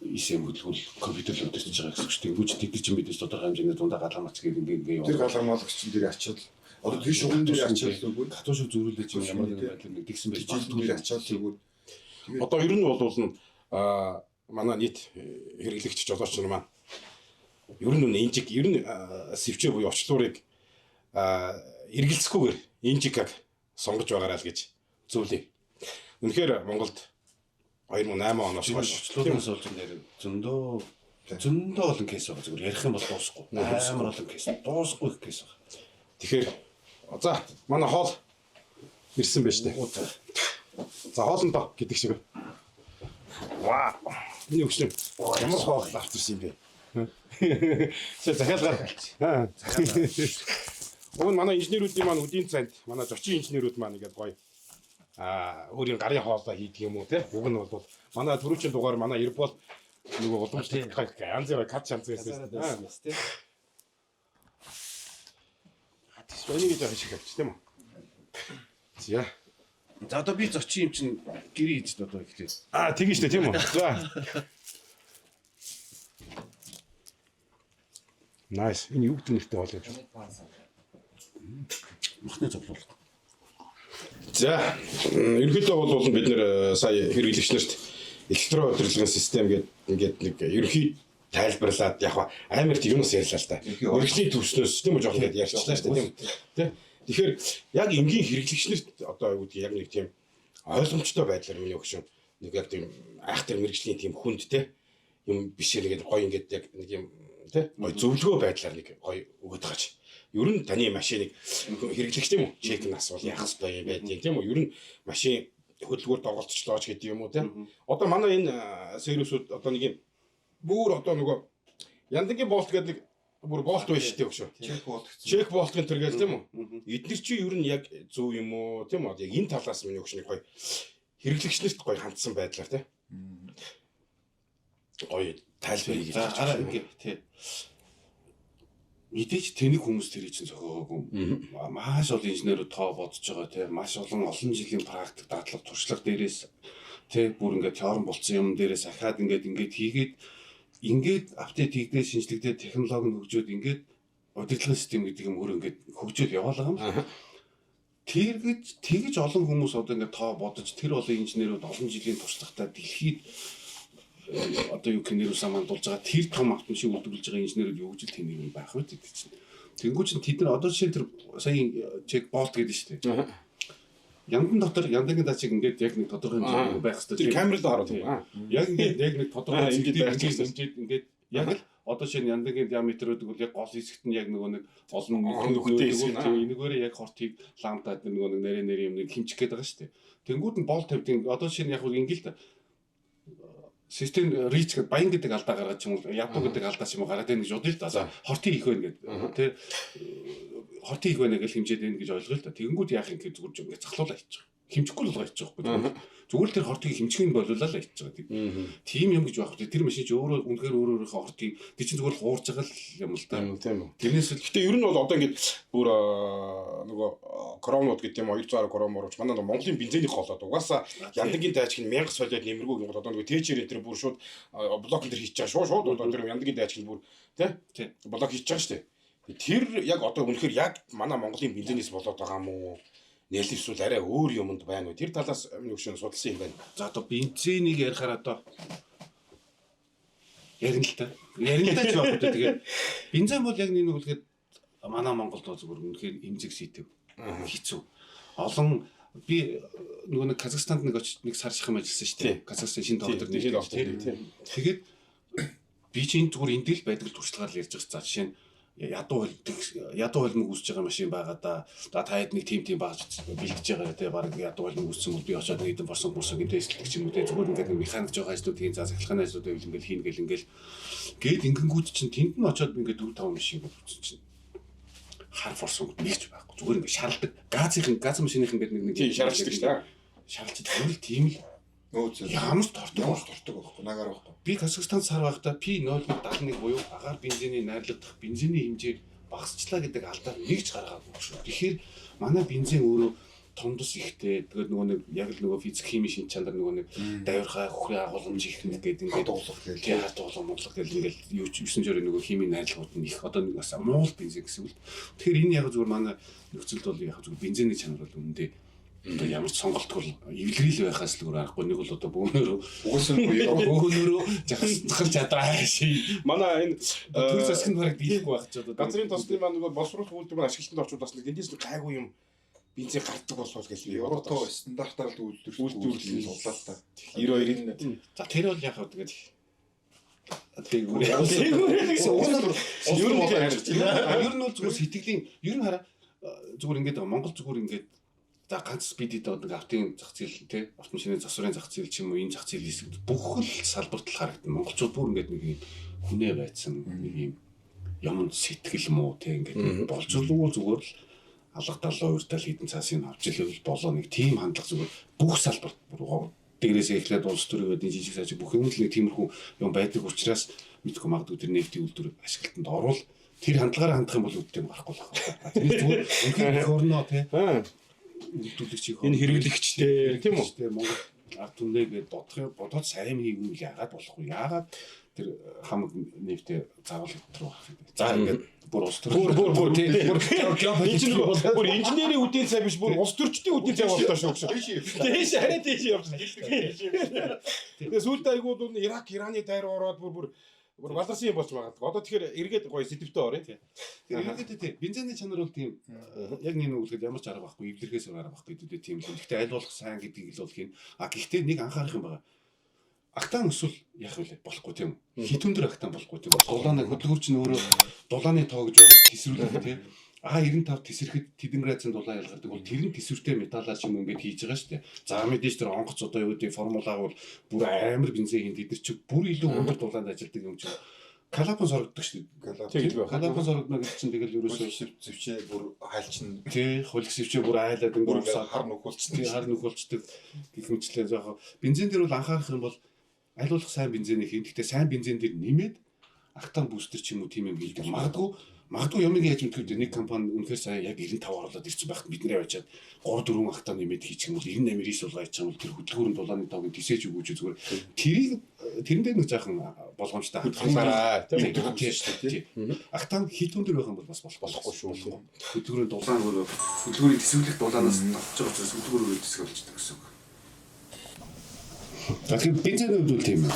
ISM хөдөлгөөл компьютер л удирж байгаа гэсэн үг шүү дээ. Гүж тэд чинь мэдээж тодорхой хэмжээний дундаа галармач гэдэг ингээ тэр галармаалагч дээр ачаад одоо тэр шугам дээр ачаад үгүй катушиг зөрүүлж юм ямар нэг байдлаар нэг тэгсэн байж жижигдүүл ачаад үгүй. Одоо ер нь бол манай нийт хэрэглэгч жолооч нар маань ер нь инжиг ер нь сэвчээ буюу очлуурыг эргэлзэхгүйгээр инжигаг сонгож байгаарай л гэж зөвлөе. Үнэхээр Монголд 2008 оноос хойш очлуурнаас болж нэр зөндөө олон кейс байгаа. Зүгээр ярих юм бол дуусахгүй. Амар олон кейс. Дуусахгүй их кейс байгаа. Тэгэхээр за манай хоол ирсэн байж тээ. За хоолндоо гэдэг шиг. Вау. Энэ юу гэсэн ямар хоол авчихсан юм бэ? Захиалгаар. Уг нь манай инженерүүдийн маань үдийн цанд манай зочин инженерүүд маань ингээд гоё өөрийн гарын хоолоо хийдэг юм уу те. Уг нь бол манай түрүүчийн дугаар манай Ербол нөгөө уламжлалт янз бүрийн кат шанц байсан те. Энийг гэж яах шиг авч тийм үү? За. За одоо би зочин юм чинь гэрээ хийж одоо ихлээ. Тэгэн штэ тийм үү? За. Nice. Энэ юу гэдэг нэртэй хоол юм бэ? Махны зовлол. За, ерөнхийдөө бол бид нэр сая хэрэглэгчнэрт электрон удирдлагын систем гэдэг ингээд нэг ерөнхий тайлбарлаад яг амар юунаас ярьлаа л та. Өргөжлийн төвснөөс тийм үү жоох ингээд ярьчлаа шүү дээ тийм. Тэгэхээр яг энгийн хэрэглэгчнэрт одоо юу гэдэг яг нэг тийм ойлгомжтой байдлаар миний өгшөн нэг яг тийм айхтар мэрэгжлийн тийм хүнд те юм биш нэгээд гоё ингээд яг нэг юм те гоё зөвлөгөө байдлаар нэг гоё өгöd байгаа ч. Ер нь таны машиныг хэрэглэгч тийм үү? Чек нь асуул яах ёстой юм байдгийг тийм үү? Ер нь машин хөдөлгүүр доголцчлооч гэдэг юм уу тийм. Одоо манай энэ сервисүүд одоо нэг юм бүр одоо нөгөө яндагийн болт гэдэг нэг бүр болт байж штэ өгшөө. Чек болт гэх төргээл тийм үү? Эднэр чи ер нь яг зөв юм уу тийм үү? Яг энэ талаас миний өгшнийг гоё хэрэглэгчнэрт гоё хандсан байдлаар тийм. гоё тайлбар хийж За араа ингээ тий. Мэдээж тэнэг хүмүүс тэрийг чинь зохиогоогүй. Маш олон инженерүүд тоо бодож байгаа тий. Маш олон жилийн практик дадлаг туршлага дээрээс тий бүр ингээ теорем болцсон юм дээрээс ахаад ингээд хийгээд апдейт хийгдээ шинжлэхдээ технологи нь хөгжөөд ингээд удирдлагын систем гэдэг юм өөр ингээд хөгжөөд яваалаа юм. Тэгж олон хүмүүс одоо ингээд тоо бодож тэр олон инженерүүд олон жилийн туршлагатай дэлхийд одоо юу гэнэрүүсээ мандуулж байгаа тэр том автомашин үйлдвэрлэж байгаа инженерүүд юу гэж тэнийг юм байх вэ гэдэг чинь. Тэнгүү чинь тэд нар одоо жишээ тэр сая чек болт гэдэг шүү дээ. Яндан дотор яндагийн дачиг ингээд яг нэг тодорхой хэмжээний байх хэрэгтэй. Тэр камерал хараад байна. Яг ингээд яг нэг тодорхой ингээд яг л одоо шинэ яндагийн диаметр гэдэг бол яг гол хэсэгт нь яг нөгөө нэг олон нөхөтэй хэсэг энэгээрээ яг хортыг ламтаад нөгөө нэг нэрийн юм нэг хэмжих гээд байгаа шүү дээ. Тэнгүүд нь бол тавьдаг. Одоо шинэ яг ингээл систем рич гэдэг баян гэдэг алдаа гаргаж юм уу ядуу гэдэг алдаа ч юм уу гараад байна гэж бодъё л да. Хортыг их байна гэдэг. Тэ хортыг их байна гэж хэмжээд байна гэж ойлгоё л да. Тэгэнгүүт яах юм гэж зүгээр ингээд цахлуулаа хийж байгаа. Хэмжихгүй л байгаа хийж байгаа. Зүгээр л тэр хортыг хэмжих нь болуулаа л хийж байгаа. Тийм юм гэж байх үү. Тэр машин чи өөрөө үнэхээр өөрийнхөө хортыг тэр чинь зүгээр л хуурж байгаа юм л да. Тийм үү. Тэрнээс л гэтээ ер нь бол одоо ингээд бүр нөгөө кромнууд гэдэг юм 200 кромоор ч манай Монголын бензиний холоод угаасаа яндагийн дайчиг нь 1000 солиод нэмэргүй гингод одоо нөгөө тэжээр энэ бүр шууд блок энэ хийж байгаа шууд одоо тэр яндагийн дайчиг нь бүр тий блок хийж байгаа шүү дээ. Тэр яг одоо үнэхээр яг манай Монголын бензинээс болоод байгаа юм уу? Нэлээд эсвэл арай өөр юмд байна уу? Тэр талаас юу шиг судалсан юм байна. За одоо бензинийг ярихаар одоо ярина л та. Ярина л та ч байхгүй тэгээд бензин бол яг нэг үлгээд манай Монголд зүгээр үнэхээр эмзэг сийтэв. Хэцүү. Олон би нөгөө нэг Казахстанд нэг сар шахам ажилласан шүү дээ. Казахстан шинэ доктор нэг тэгээд би чинь зүгээр энд л байдаг туршлагаар л ярьж байгаа. За жишээ нь ядуу холмог үүсэж байгаа машин байгаа да. За таад нэг тим багж бэлдэж байгаа те баг ядуу холмог үүссэн бол би очоод нэг хэдэн борсон гэдэг эслэгч юм уу те зүгээр ингээд нэг механик жоохон ажлуудын за сахилгааны ажлуудыг ингээл хийн гэл ингээд ингэнгүүт чинь тэнд нь очоод ингээд 4-5 машин үүссэн чинь хар форсон нэгч байхгүй зүгээр ингээд шаралдаг газ машиных ингээд нэг шаралчдаг шүү дээ. Шаралчдаг тийм л ямар тортог байхгүй нагаар байхгүй. Би Казахстан сар байхдаа P071 буюу агаар бензиний найрлагдах бензиний хэмжээ багасчлаа гэдэг алдаа нэгч гаргаагүй шүү. Тэгэхээр манай бензин өөрөө томдос ихтэй тэгээд нөгөө нэг яг л нөгөө физик хими шин чанар нөгөө нэг давирхай хөхрийн агуулмж их гэдэг ингээд дуулах гэл ингээд юу ч 9 жирийн нөгөө хими найрлагууд нь их одоо нэг бас муул бензин гэсэн үг. Тэгэхээр энэ яг зүгээр манай нөхцөлд бол яг зүгээр бензиний чанар бол үнэндээ одоо ямар ч сонголтгүй эвлэрэл байхаас л өөр аргагүй нэг бол одоо бөөнөрөө жахсахар чадраа ший. Манай энэ төр засгийн бараг дийлэхгүй байх ч одоо газрын тослын маань нөгөө боловсруулах үйлдвэр маань ашиглалтанд орчууд бас нэг эндээс нэг гайгүй юм бензин гардаг болов гэж Еврото стандартаар л үйлдвэрлэл судлаа л та. 92-ийн за тэр бол яг тэгээд ер нь бол зүгээр сэтгэлийн ер нь хараа зүгээр ингээд Монгол зүгээр ингээд за ганц спидид нэг автын зах зээл тий автомашины засварын зах зээл ч юм уу энэ зах зээл хэсэг бүх л салбарт л харагдана. Монголчууд бүр ингээд нэг юм хүнээ байцсан нэг юм юмд сэтгэл муу тий ингээд болжлгүй зүгээр л алга талаа ууртал хідэн цаасын авч ирэвэл болоо нэг тийм хандлага зүгээр бүх салбарт бүр дээрээс эхлээд улс төрийн жижиг саж бүх юм л нэг тиймэрхүү юм байдаг учраас мэдгүй магадгүй тэр нефтийн үйлдвэр ашиглалтанд орвол тэр хандлагаараа хандах юм бол үүдтэй гарахгүй л байна. Тэр зүгээр үнэхээр хорноо тий үйлдвэрлэгчийн энэ хэрэглэгчтэй тийм үү Монгол ард түмнээ бодоод сайн хийгүүл яагаад болохгүй яагаад тэр хамаг нефтэ заавал руу авах юм бэ за ингээд бүр улс төр бүр инженерийн үдийн цай биш бүр улс төрчдийн үдийн цай болтоо шүү тийш арай тийш явчихсан тэгээ сүүлдээ айгууд Ирак Ираны дайр ороод бүр баларсан юм болж магадгүй. Одоо тэгэхээр эргээд гоё сэдвтэ орё. Тэгэхээр эргээд бензиний чанар бол тийм яг нэг үлгээд ямар ч арга байхгүй, эвлэрхээс арга байхгүй гэдэг тийм л. Гэхдээ аль болох сайн гэдгийг л бол хийн. Гэхдээ нэг анхаарах юм байна. Актан өсвөл яах вэ? Болохгүй тийм үү? Хитүндэр актан болохгүй тийм үү? Дулааны хөдөлгөөрч нь өөрөө дулааны тоо гэж байгаа тесрүүлэх тийм. А95 тесрэхэд тэдэн градусын дулаан ялгардаг бол тэр нь тесвэртэй металлаар ч юм ингээд хийж байгаа шүү дээ. За мэдээж тэр онгоц одоо юу гэдэг формулаа бол бүр амар бензин хийн тэд нар чи бүр илүү өндөр дулаанд ажилладаг юм чи. Калапон сорогддог шүү дээ. Калапон сорогдно гэдэг чинь тэгэл ерөөсөө зэвчээ бүр хайлчин тий хөлөг зэвчээ бүр айлаад ингээд хар нөхөлцдөг гэх мэтчлээ жоохоо бензин дээр бол анхаарах юм бол аль болох сайн бензинийг хийн. Гэхдээ сайн бензин дээр нэмээд октан бустер ч юм уу тийм юм хийдэг. Магадгүй юмыг яаж мэдгүй нэг компани үнэхээр сайн яг 95 оруулаад ирсэн байхад бид нэр авчаад 3-4 октан нэмээд хийчих юм бол 98-9 суулгаж байгаа юм бол тэр хөдөлгөөрөнд дулааны тоог тисэж өгөөч зүгээр. Тэрэн дээр нэг жаахан болгоомжтой хатгалаараа тийм. Октан хитүүн дээр байх юм бол бас болохгүй шүү. Хөдөлгөөрөнд дулаан хөдөлгөөрийн тисвэлэх дулаанаас тавж байгаа учраас хөдөлгөөрөөр тисэх болчихдог гэсэн үг. Тэгэхээр бензиний хувьд тийм ээ.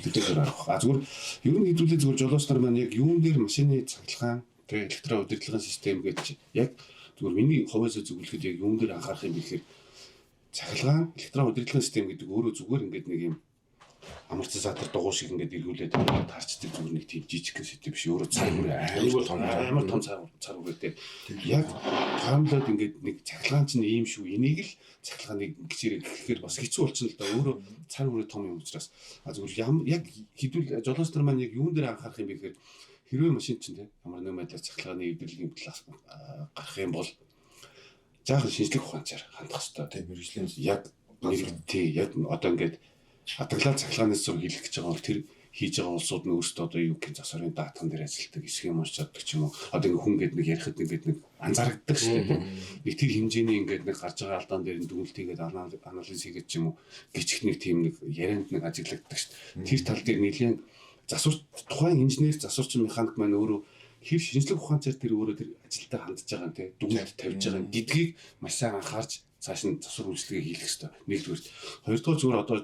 Хэвлэлээр авах. Зүгээр ер нь хэдүүлээ зүгээр жолооч нар маань яг юун дээр машины цахилгаан, тэгээ электрон удирдлагын систем гэж яг зүгээр миний хувьсаа зөвлөхөд яг юун дээр анхаарах юм бэ гэхээр цахилгаан, электрон удирдлагын систем гэдэг өөрөө зүгээр ингээд нэг юм амортизатор дугуй шиг ингээд эргүүлээд таарчдаг зүгээр нэг тийм жижиг систем биш. Өөрөө цар хүрээ амар том цар хүрээтэй. Яг таамлаад ингээд нэг цахилгаан чинь ийм шүү. Энийг л цахилгааныг гिचэрэг гэхээр бас хэцүү болчихно л да. Өөрөө цар хүрээ том юм учраас зүгээр яг хэдүүл жолооч нар маань яг юун дээр анхаарах юм бэ гэхээр хэрвээ машин чинь тийм ямар нэг байдлаар цахилгааны эвдэрлийн талаас гарах юм бол жаахан шинжлэх ухаанчаар хандах хэрэгтэй. Тийм мэрэгжлийн яг яг одоо ингээд хатаглал цахилгаанаас зур хийлгэх гэж байгаа бол тэр хийж байгаа улсууд нь өөрсдөө одоо юу гэх засварын даатган дээр ажилладаг, схем уншиж чаддаг ч юм уу. Одоо ингээ хүн гээд нэг ярихад ингээд нэг анзаардаг шүү дээ. Нэг тэр хэмжээний ингээд нэг гарч байгаа алдаан дээр нь дүгнэлтийгээд анализ хийгээд ч юм уу гिचгт нэг тийм нэг ярианд нэг ажиглагддаг шүү дээ. Тэр тал дээр нэлийн засвар тухайн инженер, засварчин механик маань өөрөө хэв шинжлэх ухаанчаар тэр өөрөө тэр ажилдаа хандж байгаа нь дүгнэлт тавьж байгаа гэдгийг маш сайн анхаарч цааш нь засвар үйлчлэгээ хийх хэрэгтэй. Нэгдүгээр. Хоёрдугаар зүгээр одоо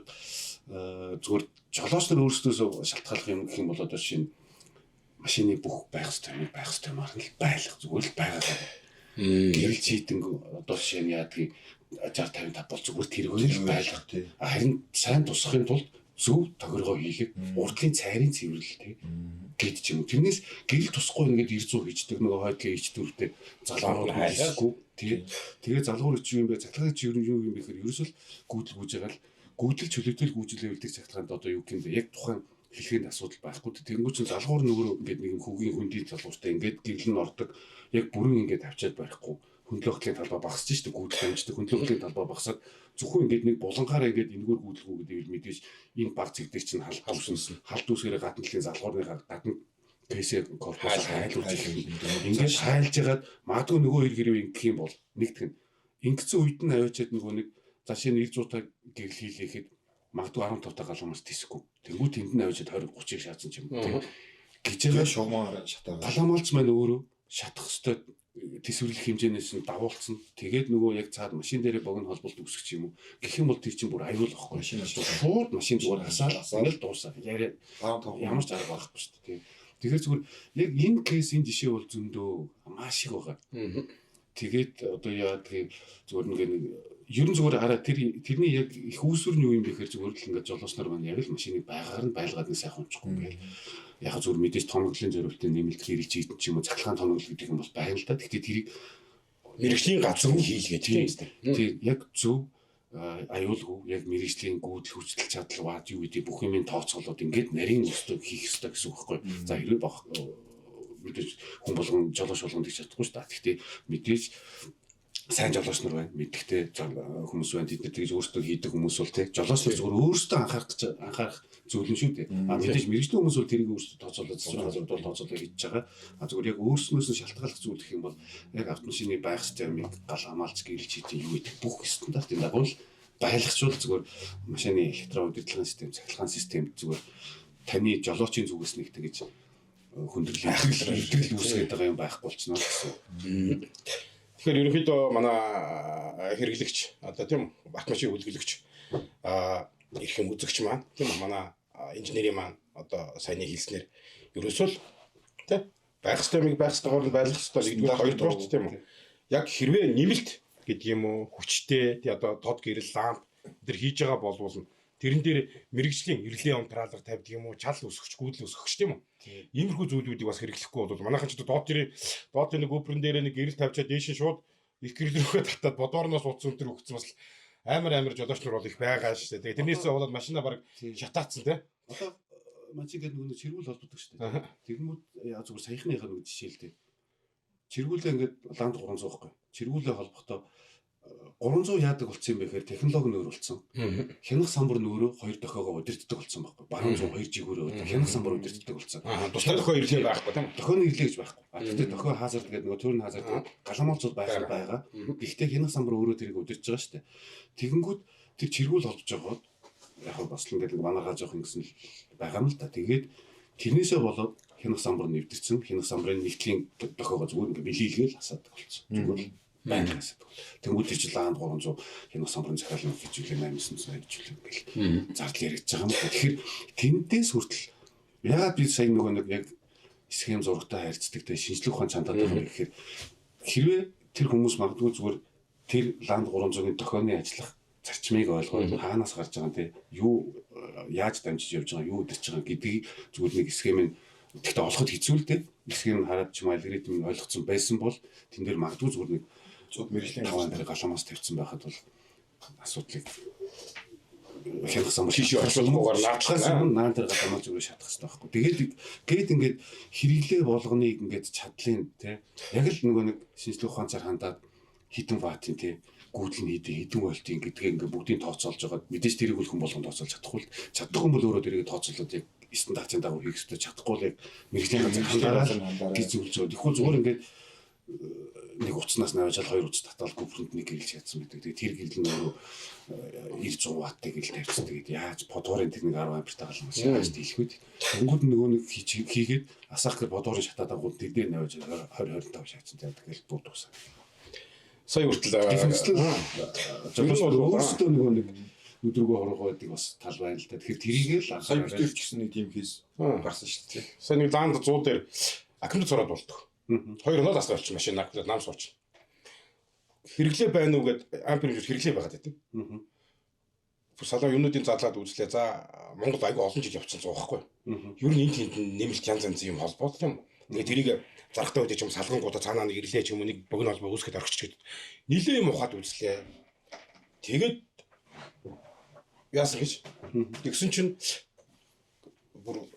зүгээр жолооч нар өөрсдөөсөө шалтгааллах юм гэх юм бол одоо шинэ машины бүх байх ёстой маар л байлах зүгээр л байгаа. Гэрэл чийдэнг одоо жишээ нь яадгийг 60-55 бол зүгээр тэр хоёр л байлах. Харин сайн тусахын тулд зөв тохиргоо хийлэг, урдлын цайрын цэвэрлэл гэдэг ч юм уу. Тэрнээс гэрэл тусахгүй ингээд 900 хийждэг нөгөө хойдлын H4-тэй залгуур хайсгүй. Тэгээ залгуур чи юм бэ? Цахилгаан чи юу юм бэ гэхээр ерөөсөө гүйдэл гүйж байгаа л гүйдэл чөлөөтэй гүйжлээ үлдэх цахилгаанд одоо юу гэмдэ яг тухайн хэлхээний асуудал байхгүй. Тэнгуү чин залгуур нөгөө ингээд нэг хүүгийн хүндийн залгууртай ингээд гэрэл нь ордог. Яг бүрэн ингээд авчиад барихгүй. Хөндлөختлийн талбай багасч шүү дээ. Гүйдэл амждаг хөндлөختлийн талбай багасаад зөвхөн ингээд нэг булангаараа ингээд энэгээр гүйдэлгүй гэдэг мэдээж энэ баг цэг дээр чинь халт үүсгэрээ гадна талын залгуурны гадна PC корпус хайлуулж ингээд хайлж ягаад магадгүй нөгөө хэр хэрэг ингэх юм бол нэгтгэн ингэсэн үед нь аваачаад нөгөө нэг зашийн 100 та гэрэл хийлээхэд магадгүй 15 та галамж тисэхгүй. Тэнгүү тэнд нь аваачаад 20 30-ыг шаацсан ч юм уу. Гэж байгаа шугамаар шатаагаа. Галамжч маань өөрөө шатах ёстой тэсвэрлэх хэмжээнээс нь давуулсан. Тэгээд нөгөө яг цаад машин дээрээ богино холболт үүсгэх юм уу. Гэх юм бол тэр чинь бүр аюул واخгүй. Шууд машин зүгээр хасаад дуусаа. Яриа ямар ч арга байхгүй шүү дээ. Тэгэхээр зүгээр яг энэ кейс энэ жишээ бол зөндөө маш их байгаа. Тэгээд одоо яадаг зүгээр нэг ер нь зүгээр хараа тэрний яг их үүсвэр нь юу юм бэ гэхээр зүгээр л ингээд жолооч нар маань яг л машиныг байгаар нь байлгаад нэг сайхан унчихгүй юм байна. Яг зүгээр мэдээж тоноглолын зорилттой нэмэлт хэрэгж ийдэн ч юм уу цахилгаан тоноглол гэдэг юм бол байна л да. Гэхдээ тэрийг мэрэгжлийн газар нь хийлгээд тийм үү? Тийм яг зөв аюулгүй яг мэрэгжлийн гүйдэл хүчтэй чадал ваад юу гэдэг бүх юмын тооцоолоод ингээд нарийн өстөг хийх ёстой гэсэн үг байхгүй. За хэрвээ мэдээж хүн болгон жолооч болгонд их чадахгүй шүү дээ. Гэхдээ мэдээж сайн жолооч нар байна. Мэддэгтэй хүмүүс байна. Тэд нар тэгж өөрсдөө хийдэг хүмүүс бол тийм жолооч нар зөвхөн өөрсдөө анхаарах зүйл нь шүү дээ. Мэдээж мэрэгжлийн хүмүүс бол тэрийг өөрсдөө тооцоолоод засвар газрууд бол тооцоолоо хийж байгаа. Зүгээр яг өөрснөөс нь шалтгааллах зүйл гэх юм бол яг автомашины байх системийг гал хамгаалж гэрэлж хийдэг юу гэдэг бүх стандартын дагуу л байлагчвал зүгээр машины электрон удирдлагын систем, цахилгаан систем зүгээр таны жолоочийн зүгээс нэг тэгж хүндрэл үүсгэж байгаа юм байхгүй болчихно гэсэн. Тэгэхээр ерөнхийдөө манай хэрэглэгч одоо тийм автомашин үйлдвэрлэгч ирэх юм үзэгч маань тийм манай инженерийн маань одоо саяны хэлснээр ерөөсөө л тийм байх системийг байх системээр нь байлгах хэрэгтэй нэгдүгээр хоёрдугаар тийм үү. Яг хэрвээ нэмэлт гэдэг юм уу хүчтэй тий одоо тод гэрэл ламп тэр хийж байгаа болвол тэрэн дээр мэрэгжлийн эргэлэн унтраалга тавьдаг юм уу чал өсгөч гүйдэл өсгөч тийм үү. Иймэрхүү зүйлүүдийг бас хэрэглэхгүй бол манайхан ч доод нэг өвөрн дээр нэг гэрэл тавьчаад дээш нь шууд их гэрэл рүүгээ татаад бодоорноос утас өнтер өгсөн бас амар жолооч нар бол их байгаа шүү дээ. Тэрнээсээ болоод машина баг шатаацсан тий. Одоо машин гэдэг нөгөө чиргүүл холбогддог шүү дээ. Тэгмүүд яа зүгээр саяхныхаа нэг жишээ л дээ. Чиргүүлээ ингээд ланд 300 байхгүй. Чиргүүлээ холбохдоо 300 яадаг болсон юм бэ гэхээр технологи нь өөр болсон. Хянах самбар нь өөрөө 2 дохиогоо удирддаг болсон байхгүй. Баруун 2 жигүүрээ хянах самбар удирддаг болсон. Тусдаа дохио ирлээ байхгүй тийм. Дохионы ирлээ гэж байхгүй. Гэхдээ дохио хаазард гэдэг нөгөө төрн хаазард галамолцууд байгаа. Гэхдээ хянах самбар өөрөө тэрийг удирдах байгаа шүү дээ. Тэгэнгүүт тэр чиргүүл олж жагаад яг бас л ингээд манаргаа жоох ингэсэн л байгаа юм л та. Тэгээд тэрнээсээ болоод хянах самбар нэвтэрсэн. Хянах самбарын нэгтлийн дохиогоо зүгээр ингээд бэлийлгээл хасаадаг болсон. Зүгээр байна гэсэн. Тэнгүүд тийч лаанд 300 хянах самбарын захиалгын хичээлээ 800 хичээлээ ингээл зардал яригдж байгаа юм. Тэгэхээр тэндээс хүртэл яагаад би сая нөгөө нэг яг схем зурагтай харьцдаг те шинжлэх ухаан чандаад байгаа юм гэхээр хэрвээ тэр хүмүүс магадгүй зүгээр тэр лаанд 300-ын дохионы ажиллах зарчмыг ойлгоод хаанаас гарч байгаа те юу яаж дамжиж явж байгаа юу өдөрч байгаа гэдгийг зүгээр нэг схемийн гэхдээ олоход хэцүү л те схем хараад ч юм алгоритм ойлгоцсон байсан бол тэн дээр магадгүй зүгээр нэг цуг мэрэгжлийн галамаас тавьсан байхад бол асуудлыг хянах самбар шишээ орчуулгуугаар наан дээр галамаа зүгээр шатах хэрэгтэй байхгүй. Тэгээд ингээд хэрэглээ болгоныг ингээд чадлын те яг л нөгөө нэг шинжлэх ухаанцаар хандаад хитэн ваттын те гүйдэл нь хитэн вольтын гэдгээ ингээд бүгдийг тооцоолж байгаа. Мэдээж тэрийг хүн болгонд тооцоолж чадахгүй л чадахгүй бол өөрөө тэрийг тооцоолоод яг стандартын дагуу хийх хэрэгтэй чадахгүй л яг мэрэгжлийн газар хандаад гэж зөвлөж байгаа. Тэгэхгүй зүгээр ингээд нэг утаснаас наваажал 2 утас татаал гүфрэнд нэг гэрэл чадсан гэдэг. Тэгээд тэр гэрэл нь өөрөө 900 ваттыг л тавьчихсан. Тэгээд яаж подуурын техник 10 ампертай галмаас яаж дийлэх вэ? Тэнгүүд нөгөө нэг хийгээд асаах гэр подуурын шатаад агууд дээр наваажал 20-25 шаацсан. Тэгээд бүр дуусаа. Сая хүртэл өөрсдөө нөгөө нэг өдрөгөө хоргоо байдаг бас тал байна л да. Тэгэхээр тэрийг л сая бүтээлч гэсэн нэг тийм кейс гарсан шүү дээ. Сая нэг лаанд 100 дээр аккумулятор зураад болдог. 2 оноо дасгал болчих машин аккумулятор нам сууч. Хэрэглээ байна уу гэд ампер хэрэглээ байгаад байдаг. Салон юунуудын задлаад үзлээ. За Монгол айгүй олон жил явцсан зуу байхгүй. Ер нь энэ тэнд нэмэлт янз янзын юм холбоод юм. Тэгээ тэрийг зарахтай үедээ ч юм салгангуудаа цаанаа нэг ирлээ ч юм уу нэг богино холбоо үүсгэхэд орчихчихэд нилээ юм ухаад үзлээ. Тэгээд яасан гэж. Тэгсэн чинь бүр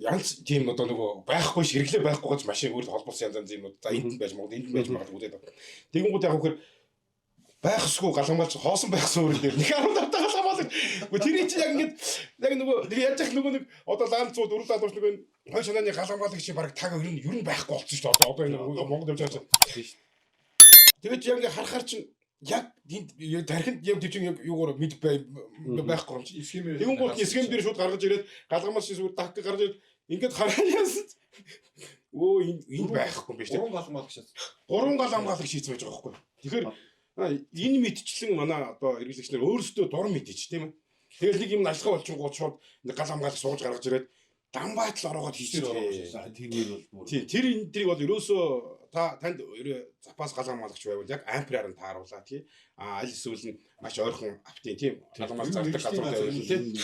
янз тийм одоо нөгөө байхгүй хэрэглээ байхгүй гэж машин өөр холбосон янз янз юмнууд за энд байж магадгүй энд байж магадгүй гэдэг. Тэгэнгүүт яг хөхөр байхсгүй галамгалч хоосон байхсан өөр дээр нэг 15 та галамгаал. Гэхдээ тэр чинь яг ингэж яг нөгөө нэг яаж яах нөгөө нэг одоо лаанд 100 4 лаанд нөгөө хой шанааны галамгаалагч чинь баг таг ер нь байхгүй болсон шүү дээ. Одоо энэ Монгол явж байгаа чинь. Тэгээд яг ингэ харахаар чинь яг тархинд яг тийм яг юугаар мэд байхгүй юм чи схем. Тэгүн гол схем дээр шууд гаргаж ирээд галгамаас зүгээр дах гаргаж ирээд ингээд хараа яасан. Өө энэ байхгүй юм биш үү? 3 галамгаалаг шийдсэн байж байгаа байхгүй. Тэгэхээр энэ мэдчлэн манай одоо эргэлэгчнэр өөрсдөө дур мэдээч тийм ээ. Тэгэл нэг юм алхаа болчихгоо шууд галамгаалаг сууж гаргаж ирээд дамбаатал ороогоод хийчихсэн. тэрний бол тийм тэр энэ тэрийг бол ерөөсөө танд запас галамгаалагч байвал яг ампераар нь тааруулаа тий. Аль эсвэл нь маш ойрхон автын тийм галамгаалаг зардаг газар байвал тий.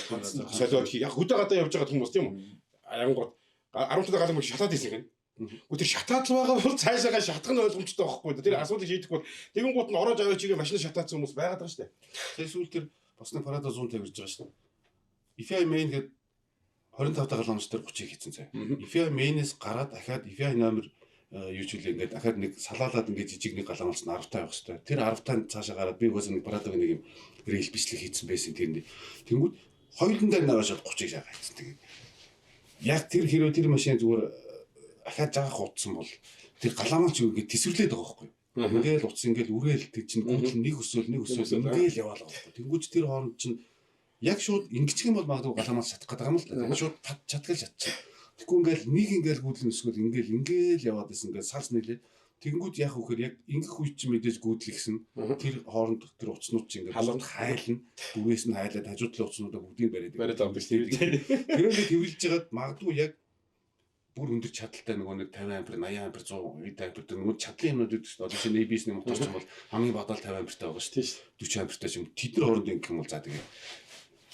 Солиод яг хөдөө гадаа явж байгаа хүмүүс тийм үү. Аянгууд 15 галамгаалаг шатаад ийсэн гэнэ. Гэхдээ тэр шатаад л байгаа бол цаашаага шатах нь ойлгомжтой байхгүй. Тэр асуудыг шийдэх бол тэгэнгүүт нь ороож аваач игээ машин шатаацсан хүмүүс байгаад байгаа шүү дээ. Тэр сүүл тэр бас нэг парада 150 ирж байгаа шүү дээ. IFI main гээд 25 галамж дээр 30-ыг хийцэн цай. IFI main-ээс гараад дахиад IFI номер юу ч үлээ ингээд дахиад нэг салаалаад ингээд жижиг нэг галамж нь 10 таа явах хэрэгтэй. Тэр 10 таа цаашаа гараад би угаасаа нэг парадагийн нэг юм рэл бичлэг хийцэн байсан тэрэнд. Тэнгүүд хоёулын дээр наваашаад 30-ыг шагаа хийцэн. Тэгээд яг тэр хэрэг тэр машин зүгээр ахаад жаах утсан бол тэр галамж юу гэж тесвэрлээд байгаа байхгүй юу? Ингээл утас ингээл үрээл тэг чинь гүйтл нэг өсөөл ингээл яваал байгаа. Тэнгүүч тэр хооронд чинь яг шууд ингэчих юм бол магадгүй галамж шатах гэдэг юм л да. Шууд чадгал шатчих. Тэгэхгүй ингээл нэг ингээл гүйдэл өсгөл ингээл яваад исэн ингээл салс нэлээ. Тэнгүүд яг хөөхөр яг ингэх үе чинь мэдээж гүйдэл ихсэн. Тэр хооронд тэр утаснууд чинь ингээл халуун хайлна. Дүүрээс нь хайлаад хажуу талын утаснуудаа бүгдийг бариад байгаа биш тийм. Тэрөө хэвлэж жагаад магадгүй яг бүр өндөр чадaltaй нөгөө нэг 50 ампер 80 ампер 100 ампер нөгөө чадлын юмнууд гэдэг чинь одоо чинь ABS-ний мотор ч юм бол хамгийн бадаал 50 ампертай байгаа шүү дээ 40 ампертай ч юм тэд нар хооронд ингэх юм бол за тэгээ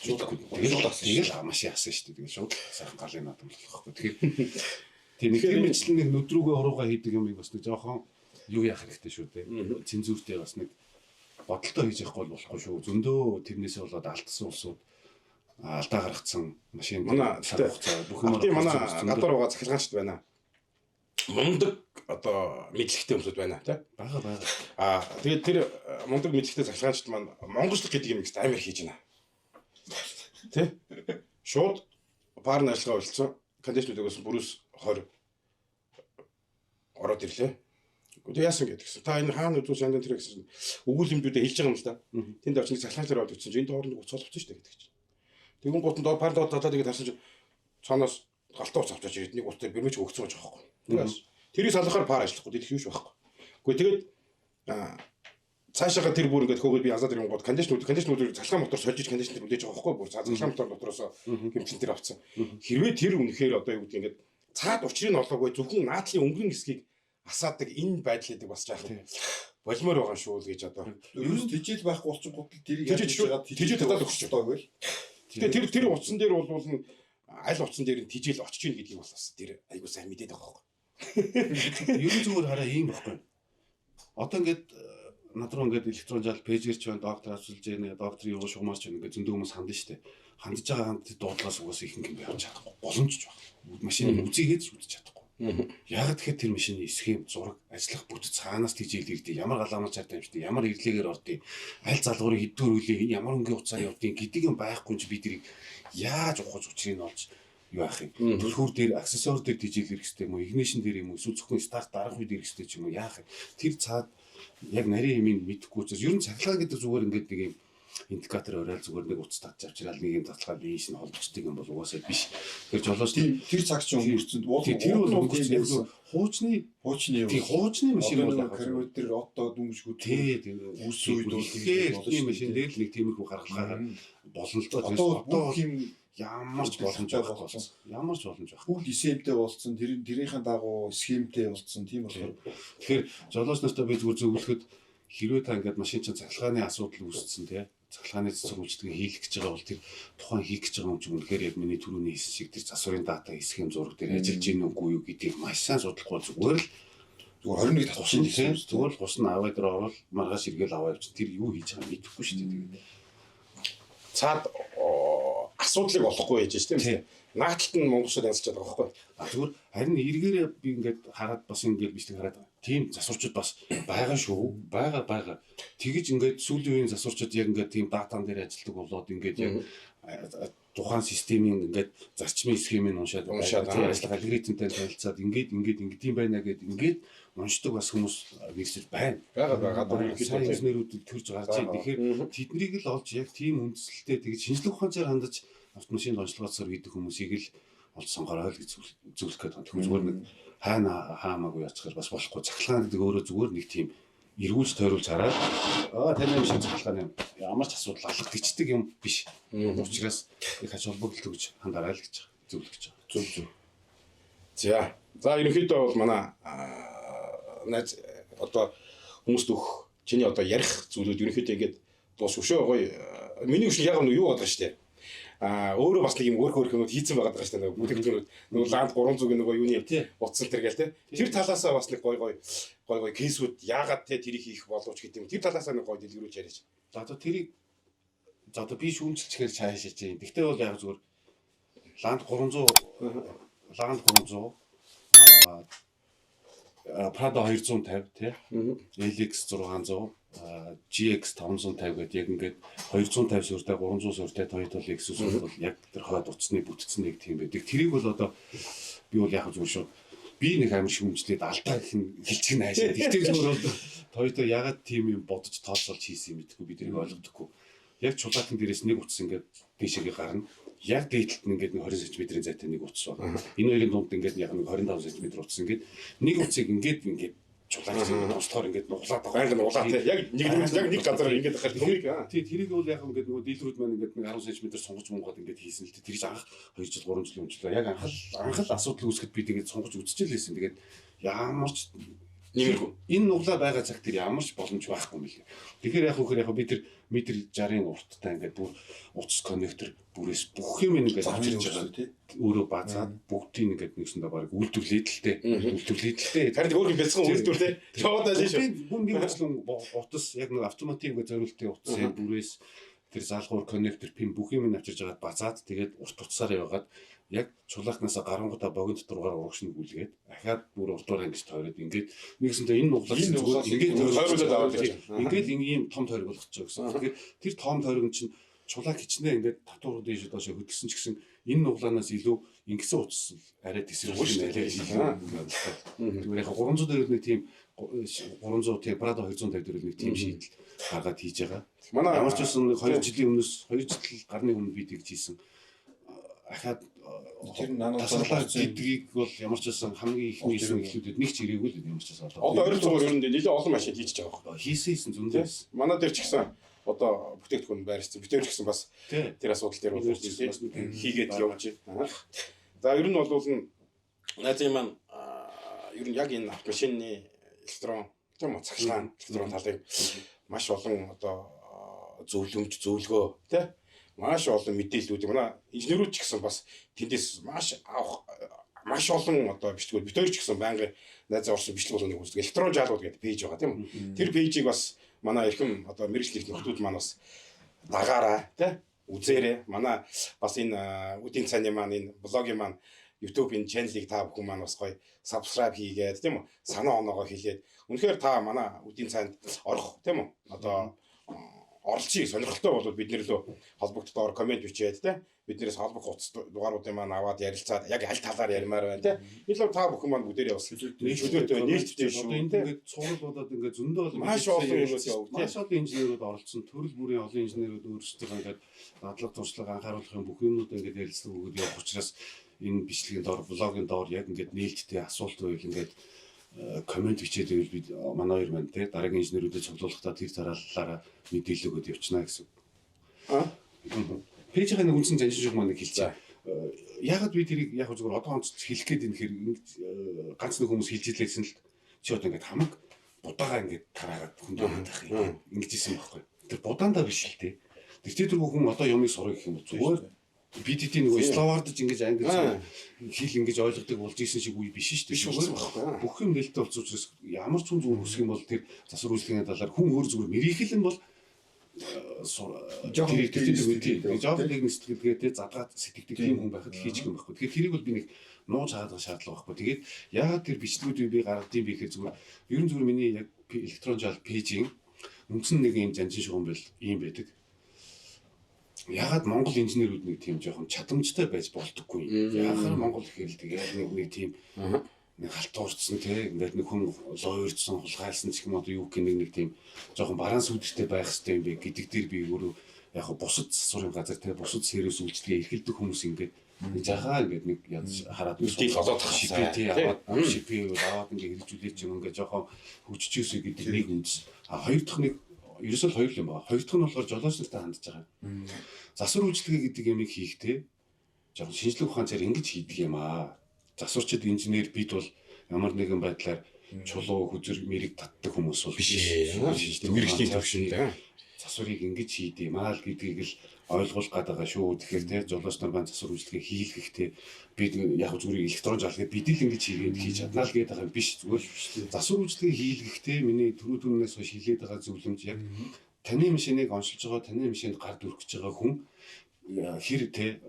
тэгэл маш яасан шүү дээ тэгээ шууд сайхан галын надам болохгүй тэгэхээр тэр мэтлэн нэг нүдрүүгээ уруугаа хийдэг юм бас нэг жоохон юу яах хэрэгтэй шүү дээ цензуртэй бас нэг бодолтой хийж явахгүй болохгүй шүү зөндөө тэрнээсээ болоод алдсан улсууд алдаа гаргацсан машин манай бүх юм манай гадар байгаа цахилгаанчд байна. мундаг одоо мэдлэгтэй хүмүүсүүд байна тий. Бага. Тэгээд тэр мундаг мэдлэгтэй цахилгаанчд маань монголчлог гэдэг юм их амар хийж байна. Тий. Шууд парны ажиллагаа болцсон. Кондишнерээс бүрээс 20 ороод ирлээ. Гэхдээ яасан гэдгсэн. Та энэ хаана үзүүл шандын тэр гэсэн өгүүлэмжүүдээ хэлж байгаа юм л да. Тэнд очны цахилгаанчлаар ороод ирсэн чинь энэ доорны уцаа болчихсон шүү дээ гэдэг чинь. Тэгүн гутан доор пар доод татаад тэгээд харсан чинь цаанаас галтаа уцаа авчиж ирээд нэг утаа бэрмэж өгцөн байж байгаа байхгүй. Тэрийг салахаар пар ажиллахгүй дэлэх юуш байхгүй. Гэхдээ тэгээд цаашаага тэр бүр ингээд хөөгд би азаад ирэнгууд кондишнерүүд цалхаа мотор сольж кондишнер үлээж байгаа байхгүй. Бүр цалхаа мотор дотроос хэмжин тэр авцсан. Хэрвээ тэр үнэхээр одоо юу гэдэг ингээд цаад учрыг олоогүй зөвхөн наадлын өнгөрийн хэсгийг асаадаг энэ байдал гэдэг бас жаахан болмоор байгаа шүү л гэж одоо. Ер нь тижэл байхгүй болчих гутал тэрийг тижэл татаад өгч байгаа байл. Тэгээ тэр утсан дээр бол аль утсан дээр нь тижэл очиж ийн гэдгийг бас тэр айгуу сайн мэдээд байгаа байхгүй. Ер нь зүгээр хараа ийм байхгүй. Одоо ингээд над руу ингээд электрон жаал пэйжэр ч байна, доктор асуулж байна, докторын юу шугамарч байна ингээд зөндөө хүмүүс хандна штэ. Хандж байгаа ханд дуудлагаас угаас ихэнх юм явж чадахгүй. Боломжч байна. Машины үзийгээд ч үзэж чадахгүй. Яг тэгэхээр тэр машины схем, зураг, ажиллах бүт цаанаас тижэл ирдэг. Ямар галаамж чартай юм штэ. Ямар ирлээгээр ордгийг, аль залгуурыг хэддгээр үлээ, ямар өнгийн хугацаар явдгийг гэдэг юм байхгүй ч би тэрийг яаж ухаж учрыг нь олж юу ах юм. Түлхүүр дээр аксессуар дээр тижэл ирэх хэрэгтэй юм уу? Игнишн дээр юм уу? Эсвэл зөвхөн старт дарах үед ирэх хэрэгтэй ч юм уу? Яах юм. Тэр цаад яг нарийн юмыг мэдэхгүй учраас ер нь цахилгаан гэдэг зүгээр ингээд нэг юм индикатор ороод зүгээр нэг утас татж авчирал нэг юм татлагаа бийш нь холбогддог юм бол угаасаа биш. Тэр жолооч тэр цаг чинь өнгөрцөн. Тэр бол өнгөрцөн. Хуучны машин бол карбюратор одоо дүнжгүй. Үс үед бол тийм машин дээр л нэг тиймэрхүү гаргалгаа болно л доо. Одоо юм ямар ч боломж байхгүй. Ямар ч боломж байхгүй. Бүл исемтэй болцсон, тэрийнхээ дагуу схемтэй болцсон тийм болохоор. Тэгэхээр жолооч нартаа би зүгээр зөвлөхөд хэрвээ та ингээд машин чинь цахилгааны асуудал үүссэн тий. Цахилгааны цэцэг үйлчлэгээ хийх гэж байгаа бол тэр тухайн хийх гэж байгаа юм чинь үнэхээр яг миний түрүүний хэлсэн шиг тэр засварын дата схем зураг дээр ажиллаж гин үгүй юу гэдгийг маш сайн судлахгүй зүгээр л 21 татсан тийм зүгээр л гусна аваад дээр орвол маргааш иргээл аваа явчих. Тэр юу хийж байгааг мэдэхгүй шүү дээ. Тэгээд цаад асуудлыг олохгүй байж тийм үү? Нааталт нь монголчууд янзлж байгаа байхгүй. Зүгээр харин эргээрээ би ингээд хараад бас ингээд бичлэг хараад тийм засварчууд бас байгаа шүү. Бага. Тэгэж ингээд сүүлийн үеийн засварчууд яг ингээд тийм датан дээр ажилладаг болоод ингээд яг тухайн системийн ингээд зарчмын схемийг уншаад ажиллах алгоритмтай танилцаад ингээд юм байна гэдэг ингээд уншдаг бас хүмүүс нэгсэж байна. Бага. Сайн инженерүүд төрж гарч ийн. Тэгэхээр тэднийг л олж яг тийм үндсэлтэй тэгж шинжлэх ухаанаар хандаж автомашин онцлогоосоор хийдэг хүмүүсийг л олж сонгороо л гэж зөвлөх гээд байна. Тэгэхээр зүгээр нэг хайна хаамаагүй яцгаар бас болохгүй. Цахилгаан гэдэг өөрөө зүгээр нэг тийм эргүүлж тойруулж хараад таны машин цахилгаан юм. Ямар ч асуудал алгадчихдаг юм биш. Учираас их ач холбогдол гэж хандаарай л гэж зөвлөх гэж байгаа. Зөв. За ерөнхийдөө бол манай найз одоо хүмүүст өгөх чиний одоо ярих зүйлүүд ерөнхийдөө ингээд дуус өшөө гоё. Миний өшөө яг юу гадаг штэ. Өөрөө бас нэг юм өөр хөнөд хийцэн байгаад байгаа шүү дээ. Бүтээгдэхүүнүүд нөгөө ланд 300-ийн нөгөө юуны утсан тэр гээл те. Тэр талаасаа бас нэг гой кейсүүд яагаад те тэрийг хийх боловч гэдэг юм. Тэр талаасаа нэг гой дэлгэрүүлж яриач. За одоо тэрийг за одоо би шүүмжилчихээр цааш хийж юм. Гэхдээ бол яг зүгээр ланд 300 Prado 250 тий. LX 600 GX 550 гэдэг яг ингээд 250 суурьтай 300 суурьтай Toyota Lexus бол яг тэр хойд утасны бүтцэн нэг тийм байдаг. Тэрийг бол одоо би бол яг зүгээр шүү. Би нэг амар шүүмжлээд алдаа гэх нь хэлчих нь хайшаа. Тэгтээ зүгээр бол Toyota ягаад тийм юм бодож тооцоолж хийсэн юм гэдэггүй би тэрийг ойлгохгүй. Яг чулаатын дээрээс нэг утас ингээд дээшээ гарна. Яг дээдлэлт нь ингээд 20 см-ийн зайтай нэг утас байна. Энэ хоёрын дунд ингээд яг 25 см утас ингээд нэг утсыг ингээд чулаад туслахаар ингээд нуглаад байгаа. Байнга нуглаа тий. Яг нэг газар ингээд ахаар төмийг тий тэрийг бол яг ингээд нөгөө дийлрүүд маань ингээд нэг 10 см сунгаж мунгаад ингээд хийсэн л тий. Тэр анх 2 жил 3 жилийн өмнө яг анхал асуудал үүсгэхэд би тэгээд сунгаж үзчихлээсэн. Тэгээд ямар ч нэмэргүй. Энэ нуглаа байгаа цаг тэр ямар ч боломж байхгүй юм лээ. Тэгэхээр яг би тэр метр 60-ын урттай ингээд бүр утас коннектор бүрээс бүх юм ингээд авчирч байгаа тий. Өөрөө базаад бүгдийг ингээд нэгсэндээ баг үйлдвэрлэдэлтэй. Харин өөр юм бэлсгэн үйлдвэрлээ. Чаваад ажиж шүү. Бүгдийн утас яг нэг автоматик ингээд зориултын утас бүрээс тэр залгуур коннектор пин бүх юм авчирж агаад базаад тэгээд урт утсаар яваад яг чулаахнасаа гарангуудаа богино доторгоор урагшны гүйлгээд дахиад бүр урдуур ингэж тойроод ингээд нэгсэнтэй энэ нуглаж зүгээр ингээд тойруулаад аваад гэж. ингээд ийм том тойрог болгочих гэсэн. Тэгэхээр тэр том тойрог нь чинь чулаа хичнээн ингээд татварууд ийш доош хөдөлсөн ч гэсэн энэ нуглаанаас илүү ингэсэн утас арай тесрэлж нэлээд зүгээр яг 300 дөрөв нэг тийм 300 тийм Prado 250 дөрөв нэг тийм шийдэл гаргаад хийж байгаа. Манай ямар ч байсан 2 жилийн өмнөөс 2 жил гарны өмнө би тэгж хийсэн. Ахаад тэр нануу тасалбар гэдгийг бол ямар ч байсан хамгийн ихний ихнүүдэд нэг ч ирээгүй л ямар ч байсан одоо ойролцоогоор ер нь нэлээд олон машин хийж байгаа байхгүй. хийсэн зөндөөс. Манай дээр ч гэсэн одоо бүтээгдэхүүн байрсан. Битээр ч гэсэн бас тэр асуудал дээр бол хийгээд явж байна. За ер нь бол найзын маань ер нь яг энэ автомашины электрон тийм үү цаглаан электрон талыг маш олон одоо зөвлөмж зөвлөгөө тийм маш олон мэдээллүүд манай инженерүүд ч гэсэн бас тэндээс маш авах маш олон одоо бичлэгүүд битээр ч гэсэн байнгын найзын орсон бичлэг болгоныг үздэг электрон жаалууд гэдэг пэйж байгаа тийм үү. Тэр пэйжийг бас манай эрхэм одоо мэрэгжлийн нөхдүүд маань бас дагаараа тийм үзээрэй. Манай бас энэ үдийн цааны маань энэ блогийн маань YouTube-ийн channel-ыг та бүхэн маань бас гоё subscribe хийгээд тийм үү санаа оноогоо хэлээд үнэхээр та манай үдийн цаанд орох тийм үү одоо оролцъё сонирхолтой бол бидний лөө холбогддоор комент бичээд тийм биднээс холбох утас дугааруудын маань аваад ярилцаад яг аль талаар ярмаар байна тийм илүү та бүхэн маань бүгдээрээ бас нээлттэй нээлттэй шүү ингээд цуглуулад ингээд зөндөө маш олон юм явагдав. Маш олон инженерүүд оролцсон. Төрөл бүрийн олон инженерүүд өөрсдөө ингээд дадлаг туршлага анхааруулахын бүх юмнуудаа ингээд ярилцлага өгөөд явах учраас энэ бичлэгийн доор блогийн доор яг ингээд нээлттэй асуулт байвал ингээд комент бичээд байвал бид манай хоёр маань те дараагийн инженерүүдэд цуглуулахдаа тэр дараалалаараа мэдээлэл өгөөд явчихна гэсэн. Пэйжийн нэг үндсэн заншин шиг маань хэлчихэ. Ягаад би тэрийг яг зүгээр одоо онцлж хэлэх гээд энэ хэрэг ганц нэг хүмүүс хэлж илээсэн л чи одоо ингээд хамаг будаага ингээд тараагаад хүндөөд байх юм. Ингэж исэн байхгүй. Тэр будаандаа биш л те. Тэр тэр хүн одоо юмыг сурах гэх юм зүгээр BDT нөгөө словардж ингэж ангиж хэл ингэж ойлгодог болж исэн шиг үе биш шүү дээ. Биш байхгүй. Бүх юм нээлттэй болсон учраас ямар ч хүн зүгээр хүсэх юм бол тэр засвар үйлчлэгийн талаар хүн өөр зүгээр мэрийхэл нь бол жоохон нэг сэтгэлгээ те задгаад сэтгэдэг тийм хүн байхад хийчих юм байхгүй. Тэгэхээр тэрийг бол би нэг нууж хаадаг шаардлага байхгүй. Тэгээд яагаад тэр бичлэгүүдийг би гаргадığım бэ гэхээр зүгээр ер нь зүгээр миний яг электрон жаал пэйжийн үндсэн нэг юм жанжин шугам бэл ийм байдаг. Ягаад Монгол инженерүүд нэг тийм жоохон чадамжтай байж болдоггүй юм. Яагаад Монгол гэхээр л тэгээд нэг тийм нэг халтуурцсан те ингээд нэг хүн лоёрдсон хулгайлсан ч юм уу юу гэх нэг тийм жоохон баланс үүдтэй байх хэрэгтэй юм бэ гэдэг дээр би өөрөө яг бусад засварын газар те бусад сервис үйлчлэгээ эрхэлдэг хүмүүс ингээд жахаа ингээд нэг янз хараад үстэл олоод шипи аваад шипи аваад ингээд хэрэгжүүлээч юм ингээд жоохон хөгжчихөөсэй гэдэг нэг үндэс. Хоёр дахь нэг ерөөсөө хоёр юм байна. Хоёр дахь нь болохоор жолоочтой хандж байгаа. Засвар үйлчлэгээ гэдэг юмыг хийхдээ жоохон шинжлэх ухаан цаар ингэж хийдэг юм аа. Засварчид инженер бид бол ямар нэгэн байдлаар чулуу хүзэр мэрэг татдаг хүмүүс бол биш. Мэрэгчлийн төвшөндөө засварыг ингэж хийдэм аа л гэдгийг л ойлгуулах гээд байгаа шүү. Тэгэхээр те жолооч нар маань засвар үйлчлэгээ хийлгэхдээ бид яг зүгээр электрон жаалгаад бид л ингэж хийгээд хийж чаднаа л гэдэг юм биш. Зүгээр засвар үйлчлэгээ хийлгэхдээ миний түрүүнээс хойш хилээд байгаа зөвлөмж яг таны машиныг оншилж байгаа, таны машинд гар дүрхэж байгаа хүн хэр те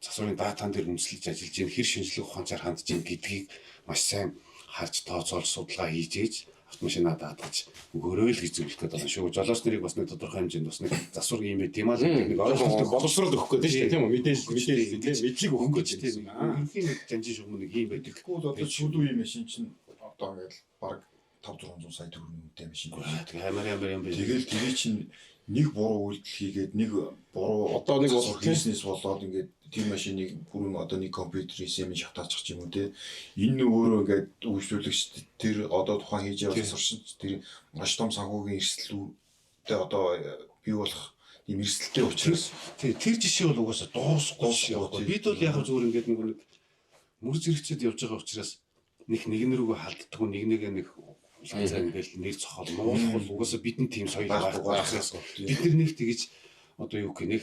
засварын датан дээр үндэслэж ажиллаж байгаа хэр шинжлэх ухаанчаар хандж байгаа гэдгийг маш сайн харж тооцоолж судалгаа хийж ээж автомашинаа даатгаж өгөөрэй л гэж зөвлөх гээд байна шүү. Жолооч нарыг бас нэг тодорхой хэмжээнд бас нэг засвар юм байт юм аа нэг ойлголттой боловсрол өгөх гэдэг шүү дээ тийм үү мэдээлэл мэдлэг өгөх гэж тийм ерөнхийн нэг жанжин шугам нэг юм байдаг. Тэгвэл одоо сүүлийн машин чинь одоо ингээл баг 500-600 сая төгрөгийн үнэтэй машин байна. Тэгээ амар юм байна. Тэгэл тэр чинь нэг буруу үйлдэл хийгээд нэг буруу одоо нэг бизнес болоод ингээд тэр машиныг бүрэн одоо нэг компьютерийн системийг шатаачих юм уу те энэ өөрөө ингээд үйлчлүүлэгч тэр одоо тухайн хийж явах сурчин тэр маш том санхүүгийн эрсдлүүдтэй одоо бий болох юм эрсдэлтэй учраас тэр жишээ бол угаасаа дуусахгүй шээ. Бид бол яг зүгээр ингээд нэг мөр зэрэгцэд явж байгаа учраас нэг рүүгээ халддаг нэг лайзаа ингээл нэр цохол нуулах бол угаасаа бидний тийм соёл байхгүй учраас бид нэг тэгж одоо юу гэх нэг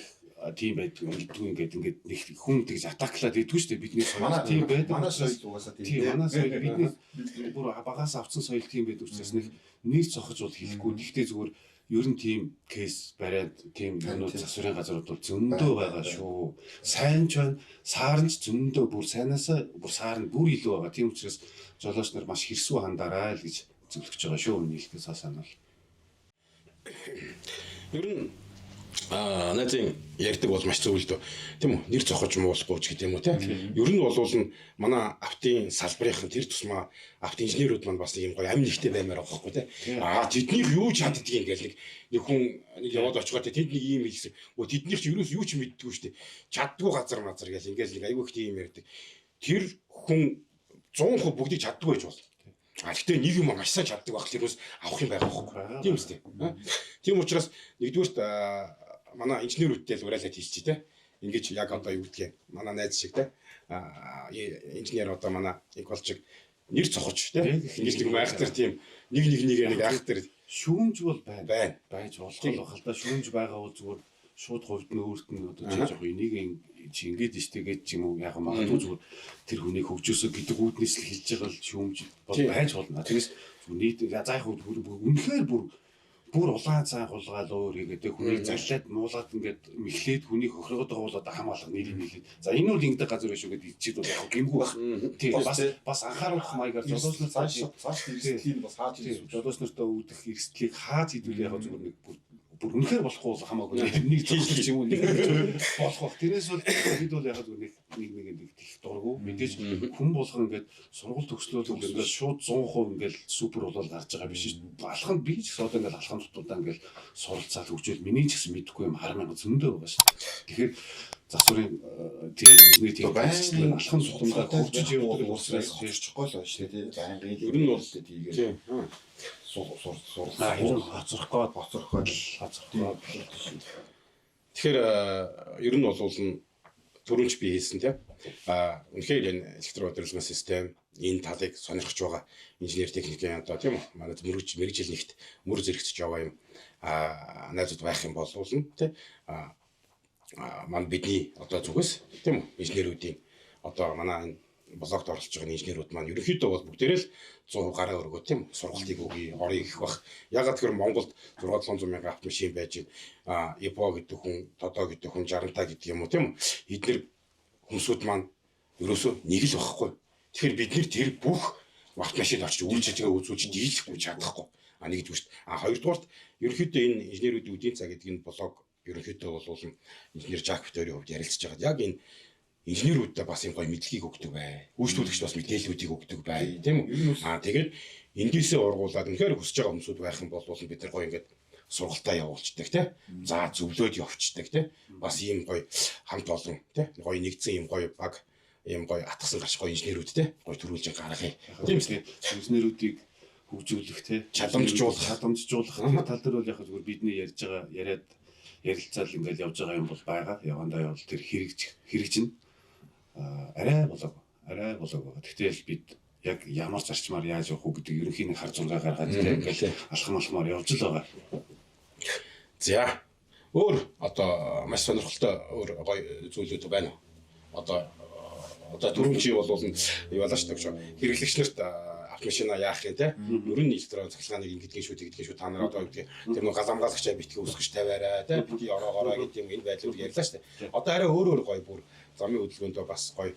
тийм байдгүй ингээд нэг хүн тэгж атаклаад идэггүй шүү дээ бидний соёл тийм байдаг. Манай соёл угаасаа тийм. Манай соёл бидний бүр багаас авсан соёл тийм байдаг учраас нэг нэр цохож бол хэлэхгүй. Гэхдээ зүгээр Ер нь тийм кейс бариад тийм юмнууд засварын газрууд бол зөндөө байгаа шүү. Сайн ч байна, саар нь ч зөндөө бүр сайнаасаа бүр саар нь бүр илүү байгаа. Тийм учраас жолооч нар маш хэрсүү хандаарай л гэж зөвлөж байгаа шүү. Нийлхээс санал. Ер нь найзын ярьдаг бол маш зөв л дөө. Тийм үү? Нэр зохиж муулахгүй ч гэдэм үү те. Ер нь бол манай автын салбарынхан тэр тусмаа авто инженерүүд маань бас нэг юм гоё амин ихтэй баймаар байгаа байхгүй те. Тэднийг юу ч чаддгийг ингээл нэг хүн нэг яваад очихоо те тэд нэг ийм хэлсэн. Тэднийх ч ерөөс юу ч мэддэггүй шүү дээ. Чаддгүй газар мазар гэл ингээл нэг айгүй их тийм ярьдаг. Тэр хүн 100% бүгдийг чаддгүй байж бол. Гэхдээ нэг юм маш сайн чаддаг байх л ерөөс авах юм байгаа байхгүй. Тийм үстэй. Тийм учраас нэгдүгээрт манай инженерүүдтэй л урайлаад хийчих те. Ингээд яг одоо юу гэдгийг манай найз шиг те. Инженер одоо манай их болчиг нэр цохож те. Ингээд нэг айхтар тийм нэг айхтар Шүүмж бол байна. Байж болох л да. Шүүмж байгаа бол зүгээр шууд хувьд нь өөрт нь одоо жоо энийг чи ингэж штегээд ч юм уу яг магадгүй зүгээр тэр хүнийг хөгжөөсө гэдэг үүднээс л хэлж байгаа л шүүмж бол байж болно. Тэрээс нийт заах үнэхээр бүр улаан цай хулгаал өөр хийгээд хүнийг зарлаад муулаад ингээд мэхлээд хүнийг хохироод байгаа бол одоо хамгаалах нэрийг нийлээд. За энэ бол ингэдэг газар биш үү гэдэг чид бол яг гэмгүй байх. Тийм бас анхааруулах маягаар жолооч нар цааш эрсдлийг бас хааж ирсэн. Жолооч нартай үүдэх эрсдлийг хааж идвэл яг зүгээр нэг бүр үнэхээр болохгүй бол хамаагүй нэг тийшлэх юм уу нэг болох бах. Тэрээс бол бид бол яг нэг их дургу мэдээж хүн болгон ингээд сургууль төгслөөд ингээд шууд 100% ингээд супер болол гарч байгаа биш шүү. Алханд би ч гэсэн одоо ингээд алханд тутудаа ингээд суралцаад хөгжөөл миний ч гэсэн мэдгүй юм 10,000 зөндөө байгаа шүү. Тэгэхээр засварын тийм байцлал алханд тутамдаа хөгжиж явдаг учраас ярьчихгүй л байна шүү дээ. Байнгын ер нь бол тийгээр Тэгэхээр ер нь бол түрүүнч би хэлсэн тийм. Үнэхээр энэ электрон удирдлагын систем энэ талыг сонирхож байгаа инженер техникийн одоо тийм үү манай мэрэгжил нэгт мөр зэрэгцэж байгаа юм найзууд байх юм бол тийм манай бидний одоо зүгээс тийм үү инженерүүдийн одоо манай блогт оролцож байгаа инженерүүд маань ерөнхийдөө бол бүгдээрээ л 100% гараа өргөө тийм сургалтыг өгье орыг их бах. Ягаад гэхээр Монголд 600 мянган автомашин байж байна. Ипо гэдэг хүн, Тодо гэдэг хүн 60-таа гэдэг юм уу тийм үү. Эдгээр хүмүүсүүд маань ерөөсөө нэг л байхгүй. Тэгэхээр бид нэр тэр бүх автомашинд очиж үйлчилгээ үзүүлж дийлэхгүй чадахгүй. Нэгдүгээр шүү дээ. Хоёрдугаарт ерөнхийдөө энэ инженерүүдийн үдийн цаг гэдэг энэ блог ерөнхийдөө бол инженер Жак Виторийн хувьд ярилцж байгаа. Яг энэ инженерүүдтэй бас юм гоё мэдлэгийг өгдөг бай. Үйлчлүүлэгч бас мэдээллүүдийг өгдөг бай, тийм үү? Тэгээд эндээсээ ургуулад үнэхээр хүсэж байгаа хүмүүсүүд байх юм бол бид нар гоё ингээд сургалтаа явуулцдаг, тийм. За зөвлөөд явцдаг, тийм. Бас ийм гоё хамт олон, тийм. Гоё нэгдсэн ийм гоё баг, ийм гоё атгсан гарч гоё инженерүүд, тийм. Гоё төрүүлж гаргахыг. Тийм үү? Инженерүүдийг хөгжүүлэх, тийм. Чадамжжуулах тал дээр бол яг зүгээр бидний ярьж байгаа ярилцаал ингээд явж байгаа юм бол байгаа. Явандаа бол тэр хэрэгжинэ. Арай болоогүй. Тэгтэл бид яг ямар зарчмаар яаж явах уу гэдэг ерөнхийн нэг хар зураг гаргаад ингээл алхамаар явж л байгаа. За. Өөр одоо маш сонирхолтой өөр гоё зүйлүүд байна уу? Одоо түрүүн чи бол юу ялаа шүү дээ. Хэрэглэгч нарт автомашина яах юм те? Ер нь электрон цахилгааныг ингэдгийн шүү та нар одоо гэдэг тэр нэг галамгаалгачаа битгий үсгэж тавиараа те? Битгий ороогороо гэдэг юм энэ байдлаар ярьлаа шүү дээ. Одоо арай өөр гоё бүр замын хөдөлгөөндөө бас гоё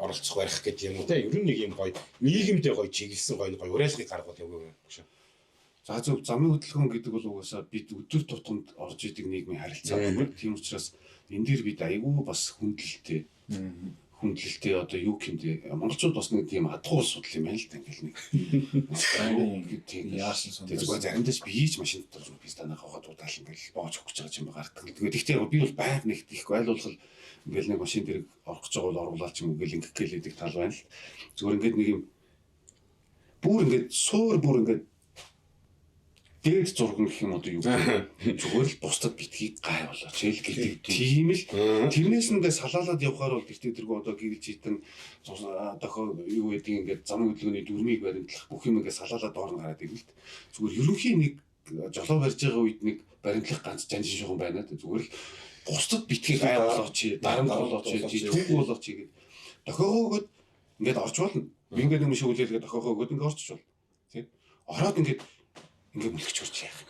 оролцох барих гэдэг юм уу те? Ер нь нэг юм гоё нийгэмдээ гоё чиглэсэн гоё урайлгыг гаргуул явгүй шүү. За зөв замын хөдөлгөөн гэдэг бол угаасаа бид өдөр тутамд орж идэг нийгмийн харилцаа байна. Тийм учраас энэ дээр бид айгүй бас хүндлэлтэй одоо юу гэмдэ монголчууд бас нэг тийм адгуу асуудал юм байна л да ингээл нэг тийм яасан сон зүгээр заримдаа би хийж машин дотор би станаа хаваад удаал ингээл боож өгч байгаа юм гардаг. Тэгэхдээ би бол байг нэг их ойлгуулах ингээл нэг машин дээр орох гэж байгаа бол оруулаад ч юм уу ингээл ингэх гэлээдэг тал байна л. Зүгээр ингээд нэг юм бүр ингээд суур бүр ингээд дээд зурган гэх юм одоо юу зүгээр л бусдад битгий гай болооч эл гэдэг тийм л тэрнээс нэгээ салаалаад явхаар бол гэртээ тэргүй одоо гэрэл житэн дохоо юу гэдэг ингээд замын хөдөлгөөний дүрмийг баримтлах бүх юм ингээд салаалаад доорн гараад ивэл зүгээр ерөнхийн нэг жолоо барьж байгаа үед нэг баримтлах ганц жанжин шугам байна зүгээр л бусдад битгий гай болооч дарамт болооч түүх болооч гэдэг дохоогоо өгöd ингээд орж болно би ингээд нэг шиг үлээлгээ дохоогоо өгöd ингээд орчих бол тийм ороод ингээд мөлгч урч яах.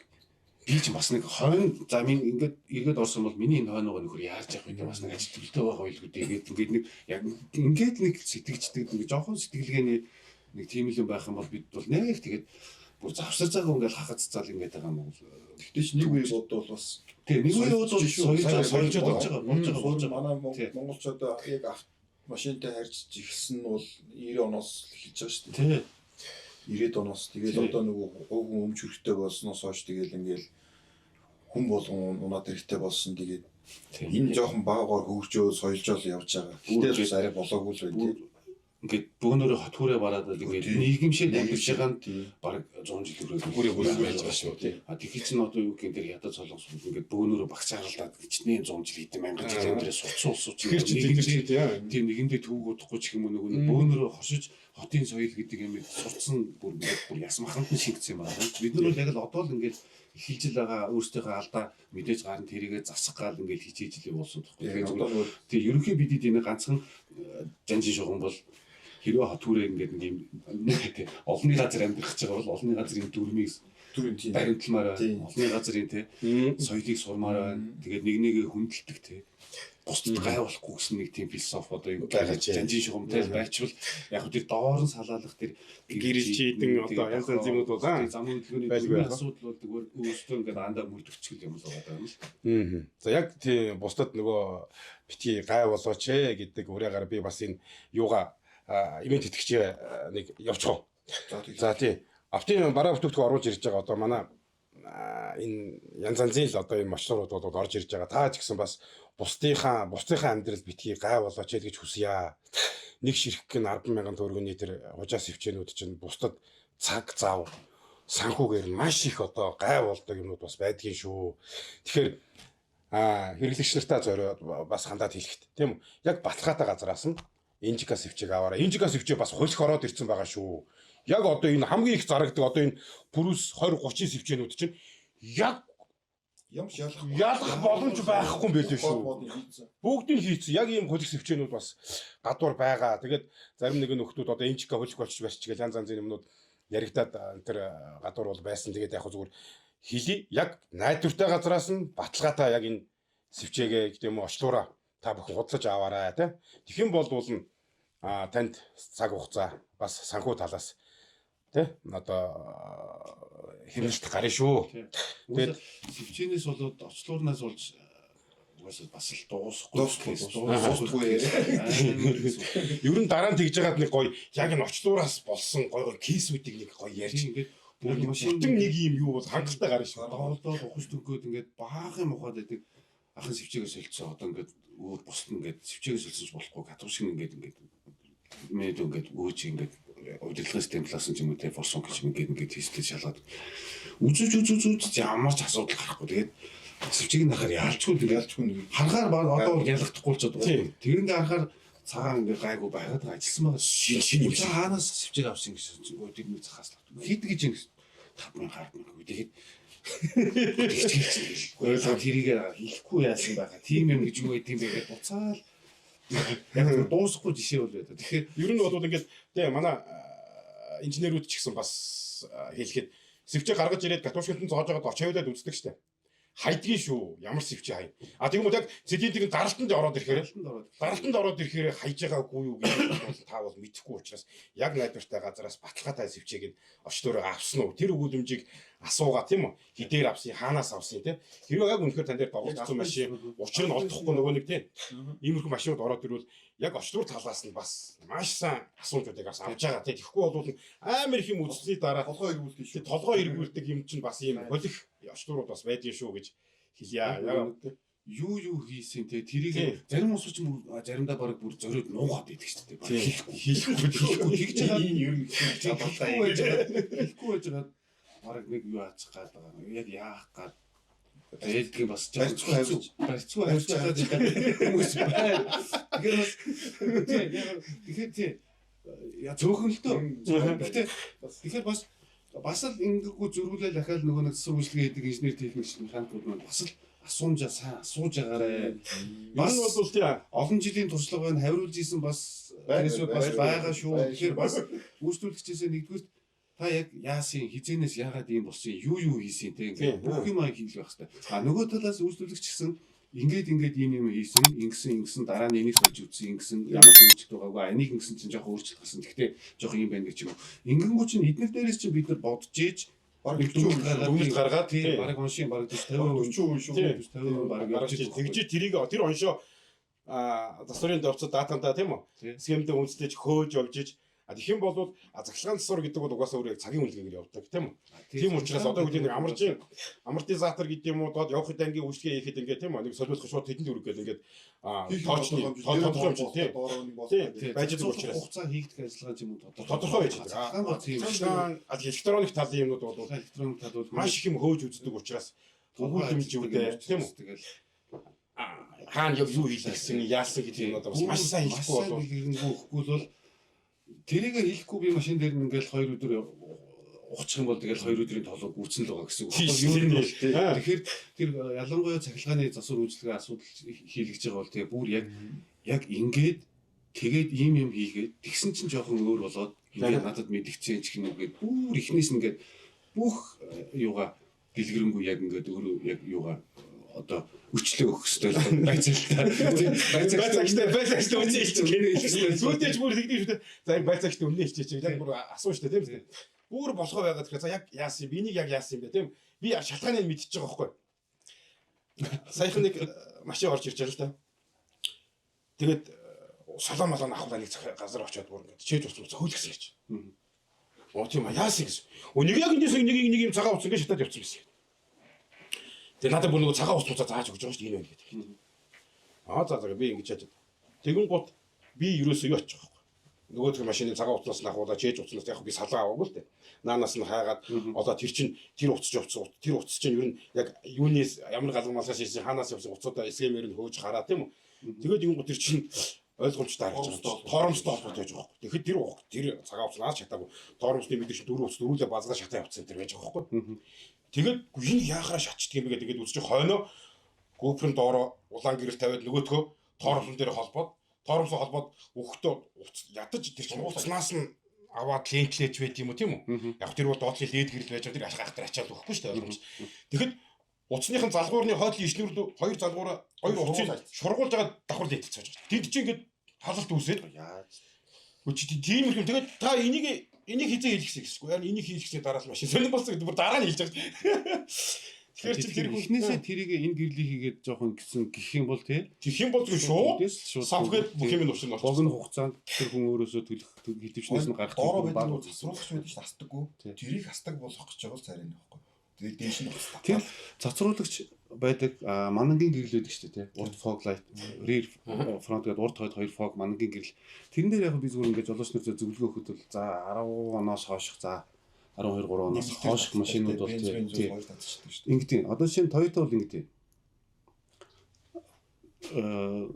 би ч бас нэг хойно за минь ингээд эргээд орсон бол миний энэ хойноогоо нөхөр яарч явах гэдэг бас нэг ажил төлтөө байгаа байлгүй тэгээд нэг яг ингээд нэг сэтгэгчдэг нэг жоохон сэтгэлгээний нэг тийм л юм байх юм бол бид бол нэг тэгээд бүр завсар цагаа ингээд хахаццаал ингээд байгаа юм бол Тэгтээ ч нэг үе бодвол бас тийм нэг үе бодвол соёлж байгаа манай монголчууд яг машинтай харьцаж ихсэн нь бол 90 оноос эхэлж байгаа шүү дээ. 90 оноос тэгээд одоо нөгөө говь өмч хэрэгтэй болсноос хойш тэгээд ингээл хүн болгон унаад хэрэгтэй болсон тэгээд энэ жоохон баагаар хөгжөө соёлжол явж байгаа. Гэтэл бас арай болоогүй л байна тийм. Ингээд бөөнөрөө хот хүрээ бараад ингээд нийгэмшил амьдарч байгаа нь баг 100 жил хүрээ байж байгаа шүү тий. А тэгэхээр чинь одоо юу гэх юм дээр ядаж солонгос ингээд бөөнөрөө багцаагалдаад хичнээн 100 жил хэдэн мянган жил амьдраа суудсан тийм нэгэндээ төвөг удахгүй ч юм уу нөгөө бөөнөрөө хошиж хотын соёл гэдэг юм сурцсан бүр ясмаханд нь шингэсэн юм байна. Бид нар бол яг л одоо л ингээд эхэлж байгаа өөрсдийнхөө алдаа мэдээж гарна тэрийгэ засах гал ингээд хичээж л явуулсан тоххой. Тэгээ ерөнхий бидэд энэ ганцхан жанжин шугам бол хэрвээ хот хүрээ ингээд юм олонний газар амьдрах гэж байгаа бол олонний газрын дүрмийг баримталмаар байна. Олонний газрын соёлыг сурмаар байна. Тэгээд нэг нэгээ хүндэлдэг тий. Бусдад гайвуулахгүй гэсэн нэг тийм философи одоо юу жанжин шугамтай байчвал яг тэр доорн салаалах тэр гэрэлж хийдэн одоо янз янз юмуд бол зам хөдөлгөөний асуудал бол өөрсдөө ингээд андаа мөрдөгчгөл юм л байгаа юм л. За яг тийм бусдад нөгөө бити гай болооч ээ гэдэг үрээгээр би бас энэ юугаа ивент тэтгэгч нэг явчихв. За тий. Автын бараа бүтээгдэхүүн оруулж ирж байгаа одоо манай энэ янз янзын л одоо энэ маршрутууд бол орж ирж байгаа. Та ч гэсэн бас бусдынхаа амьдрал битгий гай болооч ээ гэж хүсье. Нэг ширхэг гэн 10,000 төгрөгийн тэр хужаас хвчээнүүд чинь бусдад цаг зав санхүүгээр маш их одоо гай болдог юмнууд бас байдгийн шүү. Тэгэхээр хэрэглэгч нартаа зориод бас хандаад хэлэхэд тийм үү? Яг баталгаатай газраас нь инжикас хвчээг аваарай. Инжикас хвчээ бас хөлх ороод ирсэн байгаа шүү. Яг одоо энэ хамгийн их зарагддаг одоо энэ пүрүс 20-30 хвчээнүүд чинь яг ялах боломж байхгүй байлээ шүү. Бүгдийг хийцэн. Яг ийм хөлх хвчээнүүд бас гадуур байгаа. Тэгээд зарим нэгэн нөхдүүд одоо инжика хөлх болчих барьч гэж янз янзын юмнууд яригадаад тэр гадуур бол байсан. Тэгээд яг зүгээр хилий. Яг найдвартай газраас нь баталгаатай яг энэ сэвчээгээ гэдэг юм уу очлуураа та бүхэн худалдаж аваарай тий. Тэгэх юм бол танд цаг хугацаа бас санхүү талаас тий одоо хэмнэлт гарна шүү. Тэгээд сэвчээнээс болоод очлуурнаас болж угаасаа бас л дуусахгүй. Ер нь дараа нь тэгж яагаад нэг гоё яг энэ очлуураас болсон гоё кейсүүдийг нэг гоё ярьж ингээд бүр машин нэг юм юу бол хангалттай гарна шүү. Доолдоо ухаж төгөөд ингээд баахан мухад байдаг ахын сэвчээгээ солилцсон одоо ингээд өөр бусд ингээд сэвчээгээ солилцож болохгүй гадуур шиг ингээд мэд ингээд өөч ингээд удирдлагын системлаас ч юм уу те форсон гэж ингээд тесттэй шалгаад үзүүж ямар ч асуудал гарахгүй тэгээд сэвчээг нь харахаар яалчгүй харахаар одоо ялгахдахгүй ч одоо тэрнээ харахаар цагаан ингээд гайгүй байгаад ажилласан байгаа шин юм хаанаас сэвчээг авсан гэсэн тэр нэг цахаас хэд гэж юм 5,000 10,000 тэгээд тэрийг хэлэхгүй яасан байгаа. Тийм юм гэж юу гэдэг юм бэ гэж буцаал. Яг дуусахгүй жишээ бол байдаг. Тэгэхээр ер нь бол ингээд тийм манай инженерүүд ч гэсэн бас хэлэхэд сэвчээ гаргаж ирээд гатуушгинтэн зоож байгаад оч хавьлаад үздэг штэ. Хайдгийн шүү. Ямар сэвчээ хай. Тэгмүүд яг цэдийн тэгэн даралтанд ороод ирэхээр хайж байгаагүй юу гэж та бол мэдэхгүй учраас яг найдвартай газараас баталгаатай сэвчээг нь очлоороо авсан уу? Тэр өгүүлэмжийг асуугаа тийм үү? Хідээр авсан, хаанаас авсан тийм. Хэрвээ яг үнэхээр тань дээр дагуулсан машин учир нь олдохгүй нөгөө нэг тийм. Иймэрхүү машинууд ороод ирвэл яг очлуур талаас нь бас маш сайн асуужуудыг авч байгаа тийм. Тэгэхгүй бол амар их юм үзсний дараа толгой эргүүлдэг юм чинь бас ийм холих очлуурууд бас байдгийн шүү гэж хэлье. Юу хийсэн те тэрийг зарим хүмүүс ч заримдаа баг бүр зориод нуугаад идэх шүү дээ. Хийхгүй хийж байгаа энэ ер нь хэлэхгүй байж байгаа баг нэг юу аачих гад байгаа. Яг яах гад ээлдэг бас барьцгүй харж байгаа хүмүүс байна. Тэгэхээр яа цөөхөн л тоо. Тэгэхээр бас л ингээггүй зөрүүлээ дахиад нөгөө нэг засвар үйлчлэгээ хийдэг инженер техникч механикууд маань бас л асуумжаа сайн асууж байгаарэ. Бас бол тий олон жилийн туршлага байна. Хариулж исэн бас байгаа шүү. Тэгэхээр бас үйлчлүүлэгчээсээ нэгдүгээр та яг яасын хизэнээс яагаад ийм болсон юу хийсэн те ингээд бүх юм хийх байх хэрэгтэй. А нөгөө талаас үйлдвэрлэгч гэсэн ингээд ийм хийсэн, ингэсэн дараа нь энийг сольж үзсэн, ингэсэн ямар ч үйлчлэлт байгаагүй. Энийг ингэсэн чинь жоохон өөрчлөлт гарсан. Гэхдээ жоохон юм байна гэж юм. Ингэнгүүт чинь эднэр дээрээс чинь бид нар бодож ийж баг дүгнэлт гаргаад тийм баг оншийн баг 50% шүү. 50% баг явж тэгж тэрийг тэр оншоо засварын давцад датантаа тийм үү? Схемдээ үндэслэж хөөж явж иж тэгэх юм бол захиргааны засвар гэдэг бол угаасаа өөрөө цагийн үнэлгээгээр явдаг тийм үү? Тийм учраас одоо үгүй нэг амортизатор гэдэг юм уу доод явах дангийн үйлчлэгээ хийхэд ингээд тийм үү? Нэг солиулах шууд тэдэнд өргөх гэдэг ингээд тоочны тодорхой юм чинь тийм байж байгаа учраас хугацаа хийгдэх ажиллагаа юм уу тодорхой байж байгаа. Электроник талын юмнууд бол электроник тал бол маш их юм хөөж үздэг учраас тухайн хэмжүүдэд тийм үү? Тэгэл хаана яг юу хийх гэсэн яасан гэдэг юм одоо бас маш сайн хэлэхгүй болов. Өгөхгүй бол тэрийг хэлэхгүй би машин дээр ингээл 2 өдөр ухчих юм бол тэгэл 2 өдрийн толгой гүцэн л байгаа гэсэн үг. Тэгэхээр тэр ялангуяа цахилгааны засвар үйлчлэгээ асуудал хийлгэж байгаа бол тэгээ бүр яг ингээд тэгээд ийм хийгээд тэгсэн чинь жоохон өөр болоод ингээд надад мэдгцэн ч гэнэ үгээд бүр ихнээс ингээд бүх юугаа дэлгэрэнгүй яг ингээд өөрөө яг юугаа одоо өчлөө өгөх хэрэгтэй байцаагтай үнэ хэлчихээ. Зүудэж бүр тэгдэж шүү дээ. За байцаагтай үнэ хэлчихээ. Яг бүр асуу шүү дээ тийм үү? Бүр болохоо байгаад тэгэхээр за яг яасан юм? Энийг яг яасан юм бэ тийм? Би шалтгааныг мэдчихэж байгаа байхгүй. Саяхан нэг машин орж ирж байгаа л та. Тэгээд солоо малаа авахлаа нэг газар очиод бүр ингээд чийж уцсан хөөлгсөн гэж. Оо тийм аа яасан гэж. Нэг яг эндээс нэг юм цагаан уцсан гэж шатаад явчихсан байсан. Тэгээ надад бүр нэг цагаан ус зааж өгч байгаа шүү дээ энэ байна гэдэг. За би ингэж яаж. Тэгэн гут би ерөөсөө юу очих байхгүй. Нөгөө машины цагаан уцнаас нь ахуулаад чээж уцнаас яг би салаа аваагүй л дээ. Наанаас нь хайгаад одоо тэр чинь тэр уцж явцсан. Тэр уц чинь ер нь яг юунээс ямар галгамалаас хийсэн хаанаас явсан уцуудаа эсгэмээр нь хөөж хараа тийм үү. Тэгээд энэ гут тэр чинь ойлгомжтой харагдаж байгаа. Торомстой холбоотой байж байгаа. Тэгэхэд тэр цагаан уцнаас шатаагүй. Торомсны мэдээж дөрөв уц дөрүүлээ базгаа шатаа явцсан тэр байж байгаа байхгүй. Тэгээд энэ яахаа шатчдаг юм бэ гэдэг үзчих хойноо GoPro-н доороо улаан гэрэл тавиад нөгөөдхөө тоормсон дээр холбоод өгөхдөө ядаж тэр чинь уцнаас нь аваад линклэж байт юм уу тийм үү? Яг тэр бол доотлын лед гэрэл байж байгаа тэр ахтар ачаад өгөхгүй шүү дээ ойлгомж. Тэгэхэд уцсныхын залгуурны хойдлын ишнүр хоёр залгуураа хоёр уцыг шургуулж байгаа давхар ледэлж цааж байгаа. Тэнд чинь ингээд халалт үүсээд яаж тийм юм тэгээд та энийг хизээ хийлгэсэн гэсэхгүй яа энийг хийлгэсний дараа л машин сонир болсон гэдэг бүр дараа нь хэлж байгаа. Тэгэхээр чи тэр ихнээсээ тэрийг энэ гэрлийг хийгээд жоохон гисэн гэх юм бол тий. Гэх юм бол шууд савгээд бүх юм нуршин бол богино хугацаанд тэр хүн өөрөөсөө төлөх хэдвчнээс нь гарах юм баг засруулах байдаг ш хастдаггүй. Тэрийг хастдаг болох гэж байгаа царийн байхгүй. Тэгээд дээш нь хастдаг. Тэр цацруулагч байдаг манангийн гэрэл байдаг шүү дээ тий. Урд fog light, rear front гэдэг урд хойд хоёр fog манангийн гэрэл. Тэрэн дээр яг би зүгээр ингээд жолооч нар зөвлөгөө өгөхөд бол за 10 оноос хойш за 12 3 оноос хойш машинууд бол тий. Ингээд одоо шинэ Toyota бол ингээд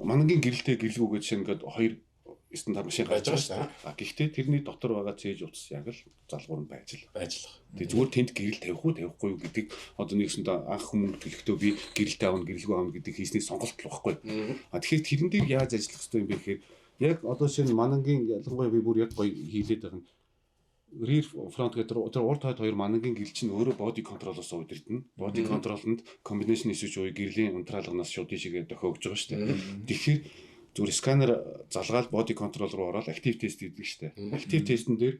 манангийн гэрэлтэй гэрлгүүгээд шинэ ингээд хоёр стандарт машин гарч байгаа шүү дээ. Гэхдээ тэрний дотор байгаа цээж утас яг л залгуур нь байжлах. Тэгээ зүгээр тэнд гэрэл тавих уу тавихгүй юу гэдэг одоо нэгсэндээ анх хүмүүст төлөхдөө би гэрэлтэй аавна гэрэлгүй аавна гэдэг хийсний сонголт л багхгүй. Тэгэхээр тэрэн дээр яаж ажиллах хэрэгтэй юм бэ гэхээр яг одоо шинэ манангийн ялангуяа би бүр яг гоё хийлээд байгаа нь rear front гэдэг тэр урд хойд хоёр манангийн гэрэл чинь өөрөө body control-оос удирдна. Body control-нд combination issue буюу гэрлийн унтраалганаас шууд ишигээ дохиогж байгаа шүү дээ. Тэгэхээр зүгээр сканер залгаал body control руу ороод active test гэдэг шүү дээ. Active test-н дээр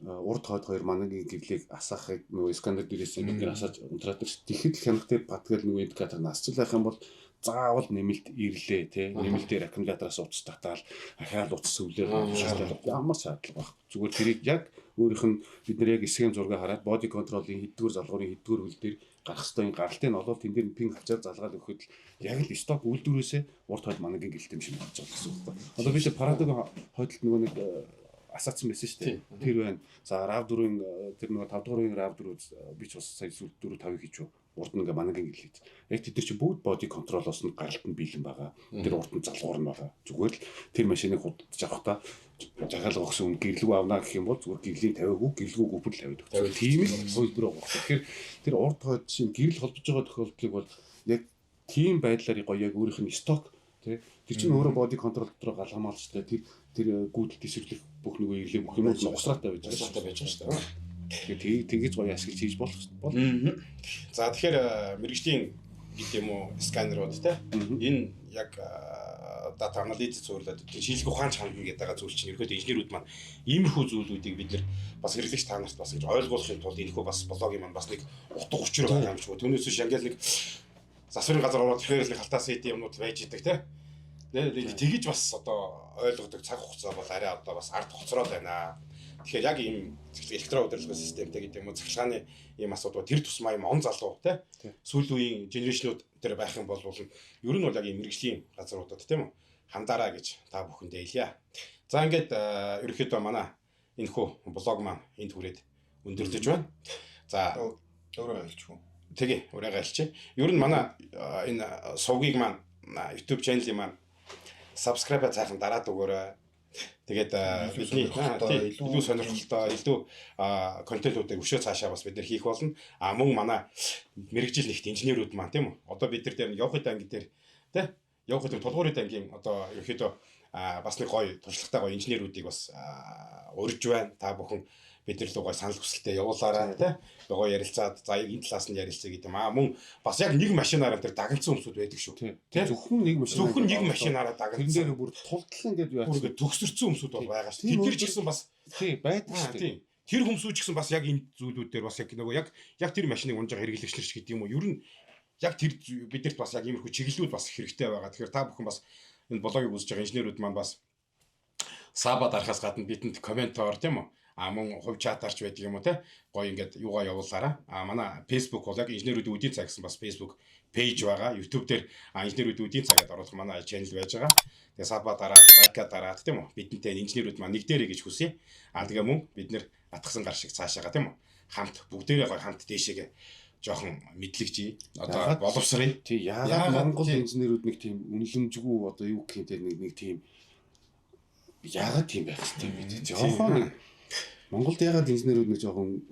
урд хойд хоёр манангийн гэрлийг асаахыг нөгөө сканер дээрээс ингээд асааж унтраад тэгэхэд хянах дээр батгал нөгөө индикатор нь асчлах юм бол заавал нэмэлт ирлээ тий нэмэлтээр аккумулятораас утас татаал ахаал утас өвлөө ямар шаардлага баг зүгээр тэрийг яг өөрийнх нь бид нэр яг схем зураг хараад body control-ийн хэддүгээр залгуурын хэддүгээр хөл дээр гарах ёстой гаралтыг нь олвол тэн дээр пинг авчаад залгаад өгөхөд яг л сток үйлдвэрээсээ урд хойд манангийн гэлтэй юм шиг болж байгаа гэсэн үг байна. Одоо бид парадыг хойдолд нөгөө нэг асаацсан байсан шүү дээ. Тэр байна. За RAV4-ийн тэр нөгөө 5 дугаарын RAV4 би ч бас сая сүүл 4 5-ыг хийчихв. Урд нь ингээ манангийн гэлээд. Яг тэд нар чи бүгд body control-оос нь гаралт нь бэлэн байгаа. Тэр урд нь залгуур нь байгаа. Зүгээр л тэр машиныг худалдаж авахдаа жагаал гогсон гэрлгүй авна гэх юм бол зүгээр гэрлийг тавиагүй гэрлгүй гүпэл тавиад өгч. Тийм л хөлбөр байгаа. Тэгэхээр тэр урд хойд чинь гэрэл холбож байгаа тохиолдлыг бол яг тийм байдлаар гоё яг өөрийнх нь сток тий тэр чинь өөрөө body control дотор галгамаалжтай тэр гүйдэл тесвэрлэх бүх нөгөө ирлээ бүх юм уусраатай байж байгаа шүү дээ. Тэгээд тэгэж гоё ашиглаж хийж болох. За тэгэхээр мэрэгжлийн гэдэг юм уу сканерууд те энэ яг дата анализ зурлаад шинжилгээ ухаан чанар гэдэг байгаа зүйл чинь ерөөдөө инженерүүд маань иймэрхүү зүйлүүдийг бид нэр бас хэрэглэгч та нарт бас ингэж ойлгуулахын тулд энэхүү бас блогийн маань бас нэг утга учир байгаа юм шиг. Түүнээс биш ингээл нэг засварын газар ороод тэгэхээр нэг халтаас хийдэг юмнууд байж идэг те. Тэгэж бас одоо ойлгодог цаг хугацаа бол арай одоо бас ард хоцроод байна. Тэгэхээр яг ийм электрон удирдлагын системтэй гэдэг юм уу цахилгааны ийм асуудал тэр тусмаа юм он залуу тий сүүлийн үеийн генерашнууд тэр байх юм бол ер нь бол яг ийм мэрэгжлийн газруудад тийм үү хандаараа гэж та бүхэндээ хэлье. За ингээд ерөнхийдөө манай энэ хүү блог маань энд хүрээд өндөрлөж байна. За өөрөө хэлчихв. Тэгээ урайгаа хэлчих. Ер нь манай энэ сувгийг маань YouTube channel-ийн маань subscribe цаахан дараад өгөөрэй. Тэгээд бидний илүү сонирхолтой илүү контентуудыг өшөө цаашаа бас бид нэр хийх болно. Мөн манай мэрэгжил нэгт инженерүүд маань тийм үү. Одоо бид нар дээр явхад анги дээр тийм явхад тулгуурын ангийн одоо ерөөхдөө бас нэг гоё туршлагатай гоё инженерүүдийг бас урьж байна. Та бүхэн бид нар л гоё санал хүсэлтэд явуулаарай тийм гоё ярилцаад за энэ талаас нь ярилцъя гэдэг юм. Мөн бас яг нэг машинаараа тэр дагнцсан хүмүүсүүд байдаг шүү. Тийм зөвхөн нэг машинаараа дагнцсан. Тэр дээр бүр тултлан гэдэг юу яа. Төгсөрсөн хүмүүсүүд бол байгаа шүү. Тэд нар ч гэсэн бас тийм байдаг шүү. Тийм. Тэр хүмүүсүүд ч гэсэн бас яг энэ зүйлүүд дээр бас яг нөгөө яг тэр машиныг унж байгаа хэрэглэгчлэр ч гэдэг юм уу. Ер нь яг тэр бидэрт бас яг иймэрхүү чиглэлүүд бас хэрэгтэй байгаа. Тэгэхээр та бүхэн бас энэ блогийг үзэж байгаа инженерүүд маань бас саба дарахаас гадна бидэнд комментоор тийм үү мөн хувь чатаарч байдаг юм уу те гоё ингээд юугаа явуулаарай. Манай Facebook бол яг инженерүүдийн үдийн цаг гэсэн бас Facebook пэйж байгаа. YouTube дээр инженерүүдийн үдийн цагад оруулах манай channel байж байгаа. Тэгээ саба дараад, лайка дараад тийм үү бидэнтэй инженерүүд маань нэг дээрээ гэж хүсье. Тэгээ мөн бид нэр атгсан гар шиг цаашаага тийм үү хамт бүгдээрээ гоё хамт дээшээгээ жоохон мэдлэгч одоо боловсрын. Тий яагаад Монгол инженерүүд нэг тийм үнэлэмжгүй одоо юу гэх юм нэг тийм яагаад тийм байх хэрэгтэй юм бэ? Жоохон Монголд яагаад инженерүүд нэг жоохон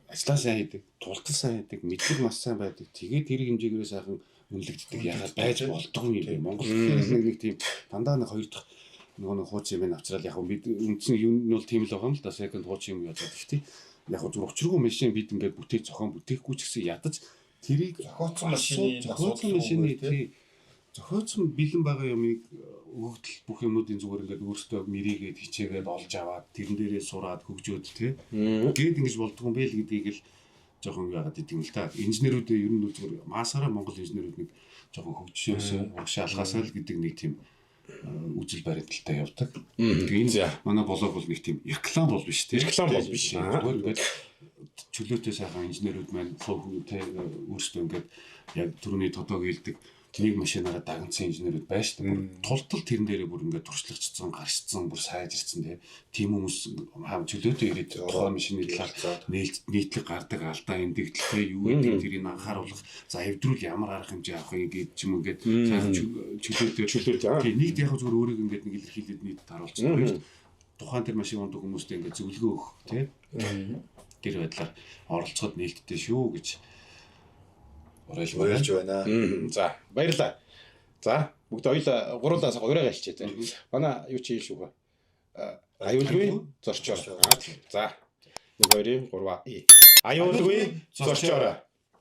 ажиллаа сайн хийдэг, тултал сайн хийдэг, мэдлэг маш сайн байдаг. Тэгээд тэр хэмжээгээр сайхан үнэлэгддэг яагаад байж болдгүй юм бэ? Монгол нэг тийм дандаа нэг хоёр дахь нэг хууч юм авчрал яг бид үндсэн юм нь бол тийм л байгаа юм л да. Second хууч юм яаж гэдэг тийм. Яг зүр учиргүй машин бид ингээд бүтээх зохион бүтээхгүй ч гэсэн ядаж тэрийг зохиоцсон машины зохиоцсон бэлэн байгаа юмыг өгөгдөл бүх юмнуудын зүгээр ингээд өөртөө мэрийгээд хичээгээд олж аваад тэрэн дээрээ сураад хөгжөөд тий. Гээд ингэж болдгоо бэ л гэдгийг л жоохон яагаад гэдэг юм л та. Инженерүүдээ ер нь зүгээр масаараа Монгол инженерүүд нэг жоохон хөгжөөс угшаалгаасаа л гэдэг нэг тийм үзэл баримталтай явдаг. Тэгээд энэ манай блог бол нэг тийм реклам бол биш тий. Реклам бол биш. Зүгээр ингээд чөлөөтэй сайхан инженерүүд маань өөрсдөө ингээд яг түрүүний тодог хэлдэг нэг машинаараа дагнсан инженерүүд байж та тултал тэрэн дээрээ бүр ингээд туршлагачсан, гарчсан, бүр сайжирсан тийм хүмүүс чөлөөтэй ирээд тухайн машины талаар нийтлэг гардаг алдаа эндэгдэлтэй юу гэдэг тэрийг анхааруулах. За эвдрүүл ямар арга хэмжээ авах юм гээд ч юм ингээд сайхан чөлөөтэй нийт яг зүгээр өөрийг ингээд нэг илэрхийлээд нийт харуулчихсан. Тухайн тэр машин ундаг хүмүүстээ ингээд зөвлөгөө өгөх тийм тэр байдлаар оролцоход нээлттэй шүү гэж уриалж байна. За баярлалаа. За бүгд хоёулаа гуруулаас урайгаа хэлчихээ. Манай юу чи шүү. Аюулгүй зорчоор. За 1 2 3 аюулгүй зорчоор.